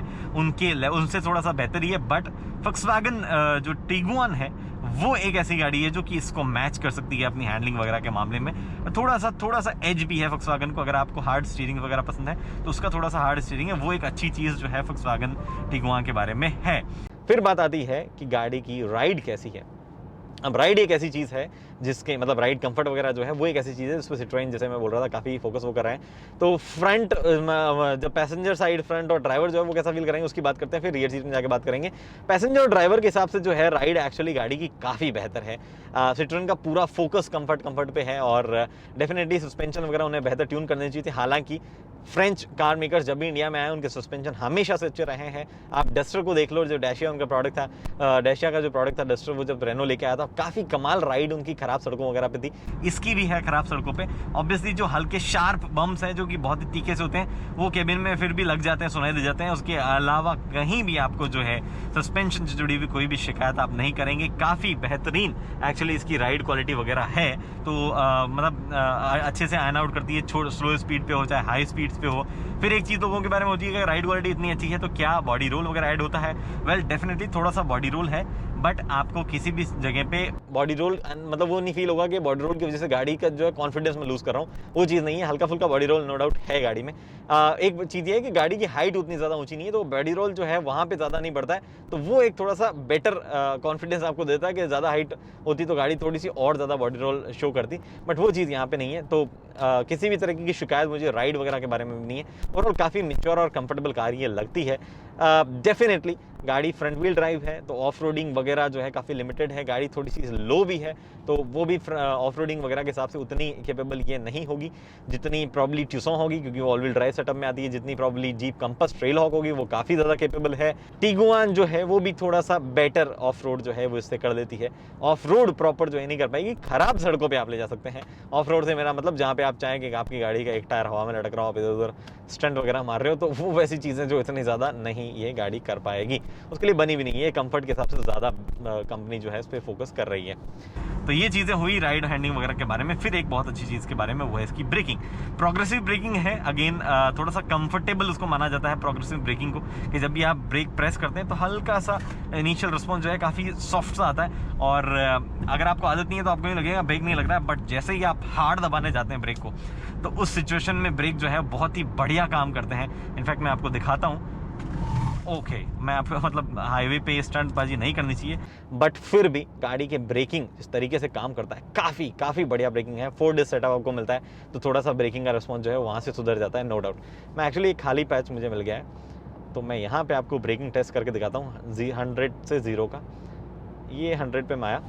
उनसे थोड़ा सा बेहतर ही है। बट Volkswagen जो टिगुआन है वो एक ऐसी गाड़ी है जो कि इसको मैच कर सकती है अपनी हैंडलिंग वगैरह के मामले में। थोड़ा सा एज भी है Volkswagen को। अगर आपको हार्ड स्टीयरिंग वगैरह पसंद है तो उसका थोड़ा सा हार्ड स्टीयरिंग है, वो एक अच्छी चीज़ जो है Volkswagen टिगुआन के बारे में है। फिर बात आती है कि गाड़ी की राइड कैसी है। अब राइड एक ऐसी चीज़ है जिसके मतलब राइड कंफर्ट वगैरह जो है वो एक ऐसी चीज़ है जिस पर सिट्रोएन, जैसे मैं बोल रहा था, काफ़ी फोकस वो कर रहे हैं। तो फ्रंट जब पैसेंजर साइड फ्रंट और ड्राइवर जो है वो कैसा फील करेंगे उसकी बात करते हैं, फिर रियर सीट में जाके बात करेंगे। पैसेंजर और ड्राइवर के हिसाब से जो है राइड एक्चुअली गाड़ी की काफ़ी बेहतर है। सिट्रोएन का पूरा फोकस कंफर्ट पे है, और डेफिनेटली सस्पेंशन वगैरह उन्हें बेहतर ट्यून करनी चाहिए थी। हालांकि फ्रेंच कार मेकर्स जब भी इंडिया में आए उनके सस्पेंशन हमेशा से अच्छे रहे हैं। आप डस्टर को देख लो, जो डैशिया उनका प्रोडक्ट था, डैशिया का जो प्रोडक्ट था डस्टर, वो जब रेनो लेके आया था काफ़ी कमाल राइड उनकी खराब सड़कों वगैरह पे थी। इसकी भी है खराब सड़कों पे। ऑब्वियसली जो हल्के शार्प बम्प्स हैं जो कि बहुत ही तीखे से होते हैं वो केबिन में फिर भी लग जाते हैं, सुनाई दे जाते हैं। उसके अलावा कहीं भी आपको जो है सस्पेंशन से जुड़ी हुई कोई भी शिकायत आप नहीं करेंगे। काफ़ी बेहतरीन एक्चुअली इसकी राइड क्वालिटी वगैरह है। तो मतलब अच्छे से आइन आउट करती है, स्लो स्पीड पे हो चाहे हाई स्पीड पे हो। फिर एक चीज़ लोगों के बारे में होती है कि राइड क्वालिटी इतनी अच्छी है तो क्या बॉडी रोल वगैरह ऐड होता है। वेल डेफिनेटली थोड़ा सा बॉडी रोल है, बट आपको किसी भी जगह पे बॉडी रोल मतलब वो नहीं फील होगा कि बॉडी रोल की वजह से गाड़ी का जो है कॉन्फिडेंस में लूज़ कर रहा हूँ, वो चीज़ नहीं है। हल्का फुल्का बॉडी रोल नो डाउट है गाड़ी में। एक चीज़ ये है कि गाड़ी की हाइट उतनी ज़्यादा ऊंची नहीं है, तो बॉडी रोल जो है वहाँ पे ज़्यादा नहीं बढ़ता है, तो वो एक थोड़ा सा बेटर कॉन्फिडेंस आपको देता है कि ज़्यादा हाइट होती तो गाड़ी थोड़ी सी और ज़्यादा बॉडी रोल शो करती, बट वो चीज़ यहाँ पे नहीं है। तो किसी भी तरीके की शिकायत मुझे राइड वगैरह के बारे में भी नहीं है। और काफ़ी मैच्योर और कंफर्टेबल कार ये लगती है। डेफिनेटली गाड़ी फ्रंट व्हील ड्राइव है तो ऑफ रोडिंग वगैरह जो है काफ़ी लिमिटेड है, गाड़ी थोड़ी सी लो भी है तो वो भी ऑफ रोडिंग वगैरह के हिसाब से उतनी कैपेबल ये नहीं होगी जितनी प्रॉब्ली ट्यूसॉन होगी, क्योंकि वो ऑल व्हील ड्राइव सेटअप में आती है। जितनी प्रॉब्ली जीप कंपास ट्रेलहॉक होगी वो काफ़ी ज़्यादा कैपेबल है। टिगुआन जो है वो भी थोड़ा सा बेटर ऑफ रोड जो है वो इससे कर देती है। ऑफ रोड प्रॉपर जो है नहीं कर पाएगी, खराब सड़कों पर आप ले जा सकते हैं। ऑफ रोड से मेरा मतलब जहाँ पे आप चाहें कि आपकी गाड़ी का एक टायर हवा में लटक रहा हो, आप इधर उधर स्टंट वगैरह मार रहे हो, तो वो वैसी चीज़ें जो इतनी ज़्यादा नहीं ये गाड़ी कर पाएगी, उसके लिए बनी भी नहीं है। कंफर्ट के हिसाब से ज़्यादा कंपनी जो है इस पर फोकस कर रही है। तो ये चीज़ें हुई राइड हैंडलिंग वगैरह के बारे में। फिर एक बहुत अच्छी चीज़ के बारे में वो है इसकी ब्रेकिंग। प्रोग्रेसिव ब्रेकिंग है, अगेन थोड़ा सा कंफर्टेबल उसको माना जाता है प्रोग्रेसिव ब्रेकिंग को, कि जब भी आप ब्रेक प्रेस करते हैं तो हल्का सा इनिशियल रिस्पॉन्स जो है काफ़ी सॉफ्ट सा आता है, और अगर आपको आदत नहीं है तो आपको नहीं लगेगा ब्रेक नहीं लग रहा है, बट जैसे ही आप हार्ड दबाने जाते हैं ब्रेक को तो उस सिचुएशन में ब्रेक जो है बहुत ही बढ़िया काम करते हैं। इनफैक्ट मैं आपको दिखाता हूँ। ओके, मैं आपको मतलब हाईवे पे स्टंटबाजी नहीं करनी चाहिए, बट फिर भी गाड़ी के ब्रेकिंग इस तरीके से काम करता है, काफ़ी बढ़िया ब्रेकिंग है। 4 डिस्क सेटअप आपको मिलता है तो थोड़ा सा ब्रेकिंग का रिस्पॉन्स जो है वहाँ से सुधर जाता है, नो डाउट। मैं एक्चुअली एक खाली पैच मुझे मिल गया है तो मैं यहाँ पे आपको ब्रेकिंग टेस्ट करके दिखाता हूँ 100 से 0 का। ये 100 पे मैं आया,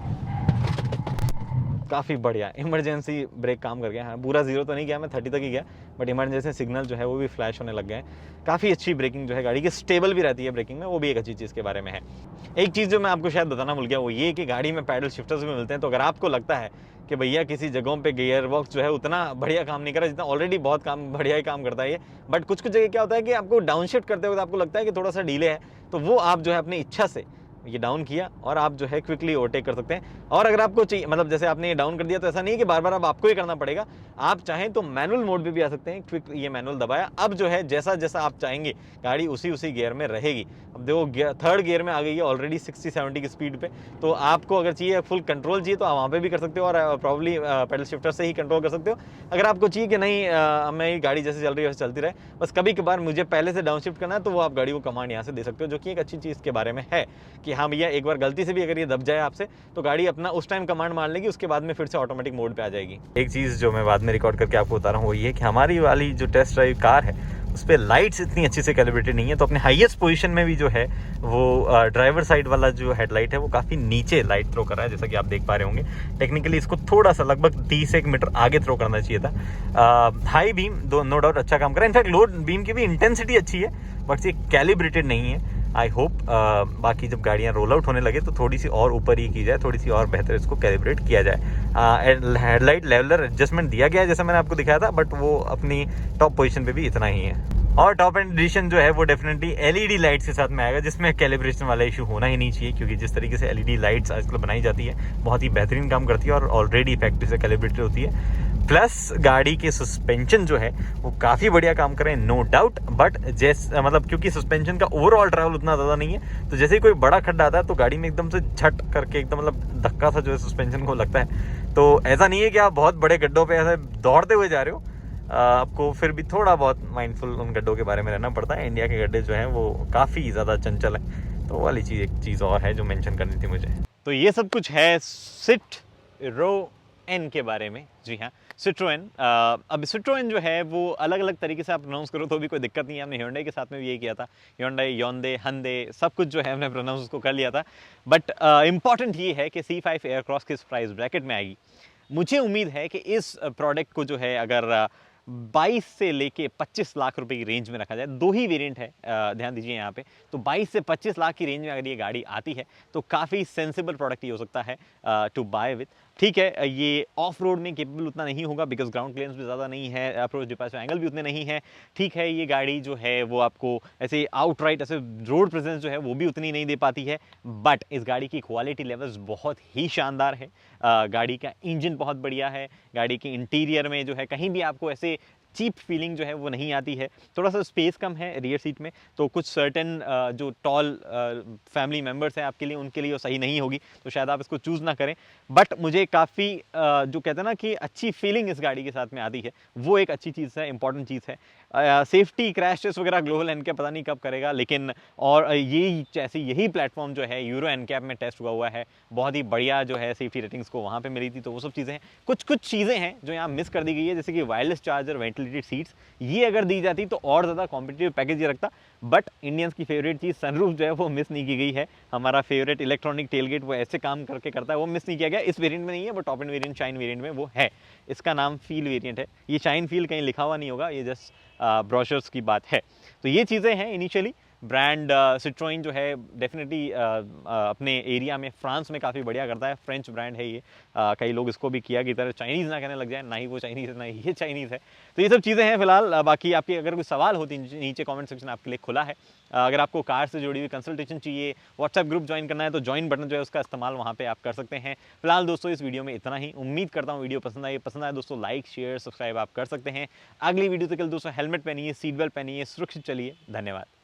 काफ़ी बढ़िया इमरजेंसी ब्रेक काम कर गया। हाँ, पूरा 0 तो नहीं गया, मैं 30 तक ही गया, बट इमरजेंसी सिग्नल जो है वो भी फ्लैश होने लग गए हैं। काफ़ी अच्छी ब्रेकिंग जो है गाड़ी की, स्टेबल भी रहती है ब्रेकिंग में, वो भी एक अच्छी चीज़ के बारे में है। एक चीज़ जो मैं आपको शायद बताना भूल गया वो ये कि गाड़ी में पैडल शिफ्टर्स भी मिलते हैं, तो अगर आपको लगता है कि भैया किसी जगहों पे गियर बॉक्स जो है उतना बढ़िया काम नहीं कर रहा जितना ऑलरेडी बहुत बढ़िया ही काम करता है ये, बट कुछ जगह क्या होता है कि आपको डाउन शिफ्ट करते वक्त आपको लगता है कि थोड़ा सा डीले है, तो वो आप जो है अपनी इच्छा से ये डाउन किया और आप जो है क्विकली ओवरटेक कर सकते हैं। और अगर आपको चाहिए, मतलब जैसे आपने ये डाउन कर दिया तो ऐसा नहीं है कि बार बार अब आपको ही करना पड़ेगा, आप चाहें तो मैनुअल मोड पे भी आ सकते हैं। क्विक ये मैनुअल दबाया, अब जो है जैसा जैसा आप चाहेंगे गाड़ी उसी गियर में रहेगी। अब देखो 3rd गियर में आ गई है ऑलरेडी 60-70 की स्पीड पे, तो आपको अगर चाहिए फुल कंट्रोल चाहिए तो आप वहाँ पे भी कर सकते हो और प्रॉब्ली पेडल शिफ्टर से ही कंट्रोल कर सकते हो। अगर आपको चाहिए कि नहीं मैं गाड़ी जैसे चल रही है वैसे चलती रहे, बस कभी कभार मुझे पहले से डाउन शिफ्ट करना है, तो वो आप गाड़ी को कमांड यहाँ से दे सकते हो, जो कि एक अच्छी चीज़ के बारे में है कि हाँ भैया एक बार गलती से भी अगर ये दब जाए आपसे तो गाड़ी अपना उस टाइम कमांड मान लेगी, उसके बाद में फिर से ऑटोमेटिक मोड पे आ जाएगी। एक चीज़ जो मैं बाद में रिकॉर्ड करके आपको बता रहा हूँ वो ये कि हमारी वाली जो टेस्ट ड्राइव कार है उस पर लाइट्स इतनी अच्छी से कैलिब्रेटेड नहीं है, तो अपने हाईएस्ट पोजीशन में भी जो है वो ड्राइवर साइड वाला जो हेडलाइट है वो काफ़ी नीचे लाइट थ्रो कर रहा है, जैसा कि आप देख पा रहे होंगे। टेक्निकली इसको थोड़ा सा लगभग 30-1 मीटर आगे थ्रो करना चाहिए था। हाई बीम नो डाउट अच्छा काम कर रहा है, इनफैक्ट लो बीम की भी इंटेंसिटी अच्छी है, बट ये कैलिब्रेटेड नहीं है। आई होप बाकी जब गाड़ियाँ रोल आउट होने लगे तो थोड़ी सी और ऊपर ही की जाए, थोड़ी सी और बेहतर इसको कैलिब्रेट किया जाए। हेडलाइट लेवलर एडजस्टमेंट दिया गया है जैसा मैंने आपको दिखाया था, बट वो अपनी टॉप पोजीशन पे भी इतना ही है। और टॉप एंड एडिशन जो है वो डेफिनेटली एलईडी लाइट्स के साथ में आएगा, जिसमें कैलिब्रेशन वाला इशू होना ही नहीं चाहिए, क्योंकि जिस तरीके से एलईडी लाइट्स आजकल बनाई जाती है बहुत ही बेहतरीन काम करती है और ऑलरेडी फैक्ट्री से कैलिब्रेटेड होती है। प्लस गाड़ी के सस्पेंशन जो है वो काफ़ी बढ़िया काम कर रहे हैं, नो डाउट, बट जैसे मतलब क्योंकि सस्पेंशन का ओवरऑल ट्रैवल उतना ज़्यादा नहीं है, तो जैसे ही कोई बड़ा खड्डा आता है तो गाड़ी में एकदम से झट करके एकदम मतलब धक्का सा जो है सस्पेंशन को लगता है। तो ऐसा नहीं है कि आप बहुत बड़े गड्ढों पे ऐसे दौड़ते हुए जा रहे हो, आपको फिर भी थोड़ा बहुत माइंडफुल उन गड्ढों के बारे में रहना पड़ता है। इंडिया के गड्ढे जो हैं वो काफ़ी ज़्यादा चंचल है, तो वो वाली चीज़ एक चीज़ और है जो मेंशन करनी थी मुझे। तो ये सब कुछ है सिट्रोएन के बारे में। जी हाँ, सिट्रोएन। अब सिट्रोएन जो है वो अलग अलग तरीके से आप प्रोनाउंस करो तो भी कोई दिक्कत नहीं है। हमने ह्यूंडई के साथ में भी यही किया था, ह्यूंडई, योंडे, हंडे सब कुछ जो है हमने प्रोनाउंस उसको कर लिया था। बट इम्पॉर्टेंट ये है कि C5 एयरक्रॉस किस प्राइस ब्रैकेट में आएगी। मुझे उम्मीद है कि इस प्रोडक्ट को जो है अगर 22 से लेके 25 लाख रुपए की रेंज में रखा जाए, 2 ही वेरिएंट है, ध्यान दीजिए यहाँ पे, तो 22 से 25 लाख की रेंज में अगर ये गाड़ी आती है तो काफ़ी सेंसिबल प्रोडक्ट ये हो सकता है टू बाय विथ। ठीक है, ये ऑफ रोड में केपेबल उतना नहीं होगा बिकॉज ग्राउंड क्लियरेंस भी ज़्यादा नहीं है, अप्रोच डिपार्चर एंगल भी उतने नहीं है। ठीक है, ये गाड़ी जो है वो आपको ऐसे आउटराइट ऐसे रोड प्रेजेंस जो है वो भी उतनी नहीं दे पाती है, बट इस गाड़ी की क्वालिटी लेवल्स बहुत ही शानदार है। गाड़ी का इंजन बहुत बढ़िया है, गाड़ी के इंटीरियर में जो है कहीं भी आपको ऐसे चीप फीलिंग जो है वो नहीं आती है। थोड़ा सा स्पेस कम है रियर सीट में, तो कुछ सर्टेन जो टॉल फैमिली मेम्बर्स हैं आपके लिए, उनके लिए वो सही नहीं होगी, तो शायद आप इसको चूज़ ना करें। बट मुझे काफ़ी जो कहते हैं ना कि अच्छी फीलिंग इस गाड़ी के साथ में आती है, वो एक अच्छी चीज़ है, इंपॉर्टेंट चीज़ है। सेफ्टी क्रैश टेस्ट वगैरह ग्लोबल एनकैप पता नहीं कब करेगा, लेकिन और यही प्लेटफॉर्म जो है यूरो एनकैप में टेस्ट हुआ है, बहुत ही बढ़िया जो है सेफ्टी रेटिंग्स को वहाँ पे मिली थी, तो वो सब चीज़ें हैं। कुछ चीज़ें हैं जो यहाँ मिस कर दी गई है, जैसे कि wireless charger, ventilation insulated seats, ये अगर दी जाती तो और ज़्यादा कॉम्पिटिटिव पैकेज ये रखता। बट इंडियंस की फेवरेट चीज़ सनरूफ जो है वो मिस नहीं की गई है। हमारा फेवरेट इलेक्ट्रॉनिक टेलगेट वो ऐसे काम करके करता है, वो मिस नहीं किया गया। इस वेरिएंट में नहीं है, वो top end variant shine variant में वो है। इसका नाम फील वेरिएंट है। ये शाइन फील कहीं लिखा हुआ नहीं होगा, ये जस्ट ब्रोशर्स की बात है। तो ये चीज़ें हैं इनिशियली। ब्रांड सिट्रोइन जो है डेफिनेटली अपने एरिया में फ्रांस में काफ़ी बढ़िया करता है। फ्रेंच ब्रांड है ये। कई लोग इसको भी किया की तरह चाइनीज़ ना कहने लग जाए, ना ही वो चाइनीज़ है ना ही ये चाइनीज़ है। तो ये सब चीज़ें हैं फिलहाल। बाकी आपकी अगर कोई सवाल होती नीचे कमेंट सेक्शन आपके लिए खुला है। अगर आपको कार से जुड़ी हुई कंसल्टेशन चाहिए, व्हाट्सएप ग्रुप ज्वाइन करना है तो ज्वाइन बटन जो है उसका इस्तेमाल वहाँ पे आप कर सकते हैं। फिलहाल दोस्तों इस वीडियो में इतना ही। उम्मीद करता हूँ वीडियो पसंद आए दोस्तों। लाइक शेयर सब्सक्राइब आप कर सकते हैं। अगली वीडियो तक के लिए दोस्तों हेलमेट पहनिए, सीट बेल्ट पहनिए, सुरक्षित चलिए। धन्यवाद।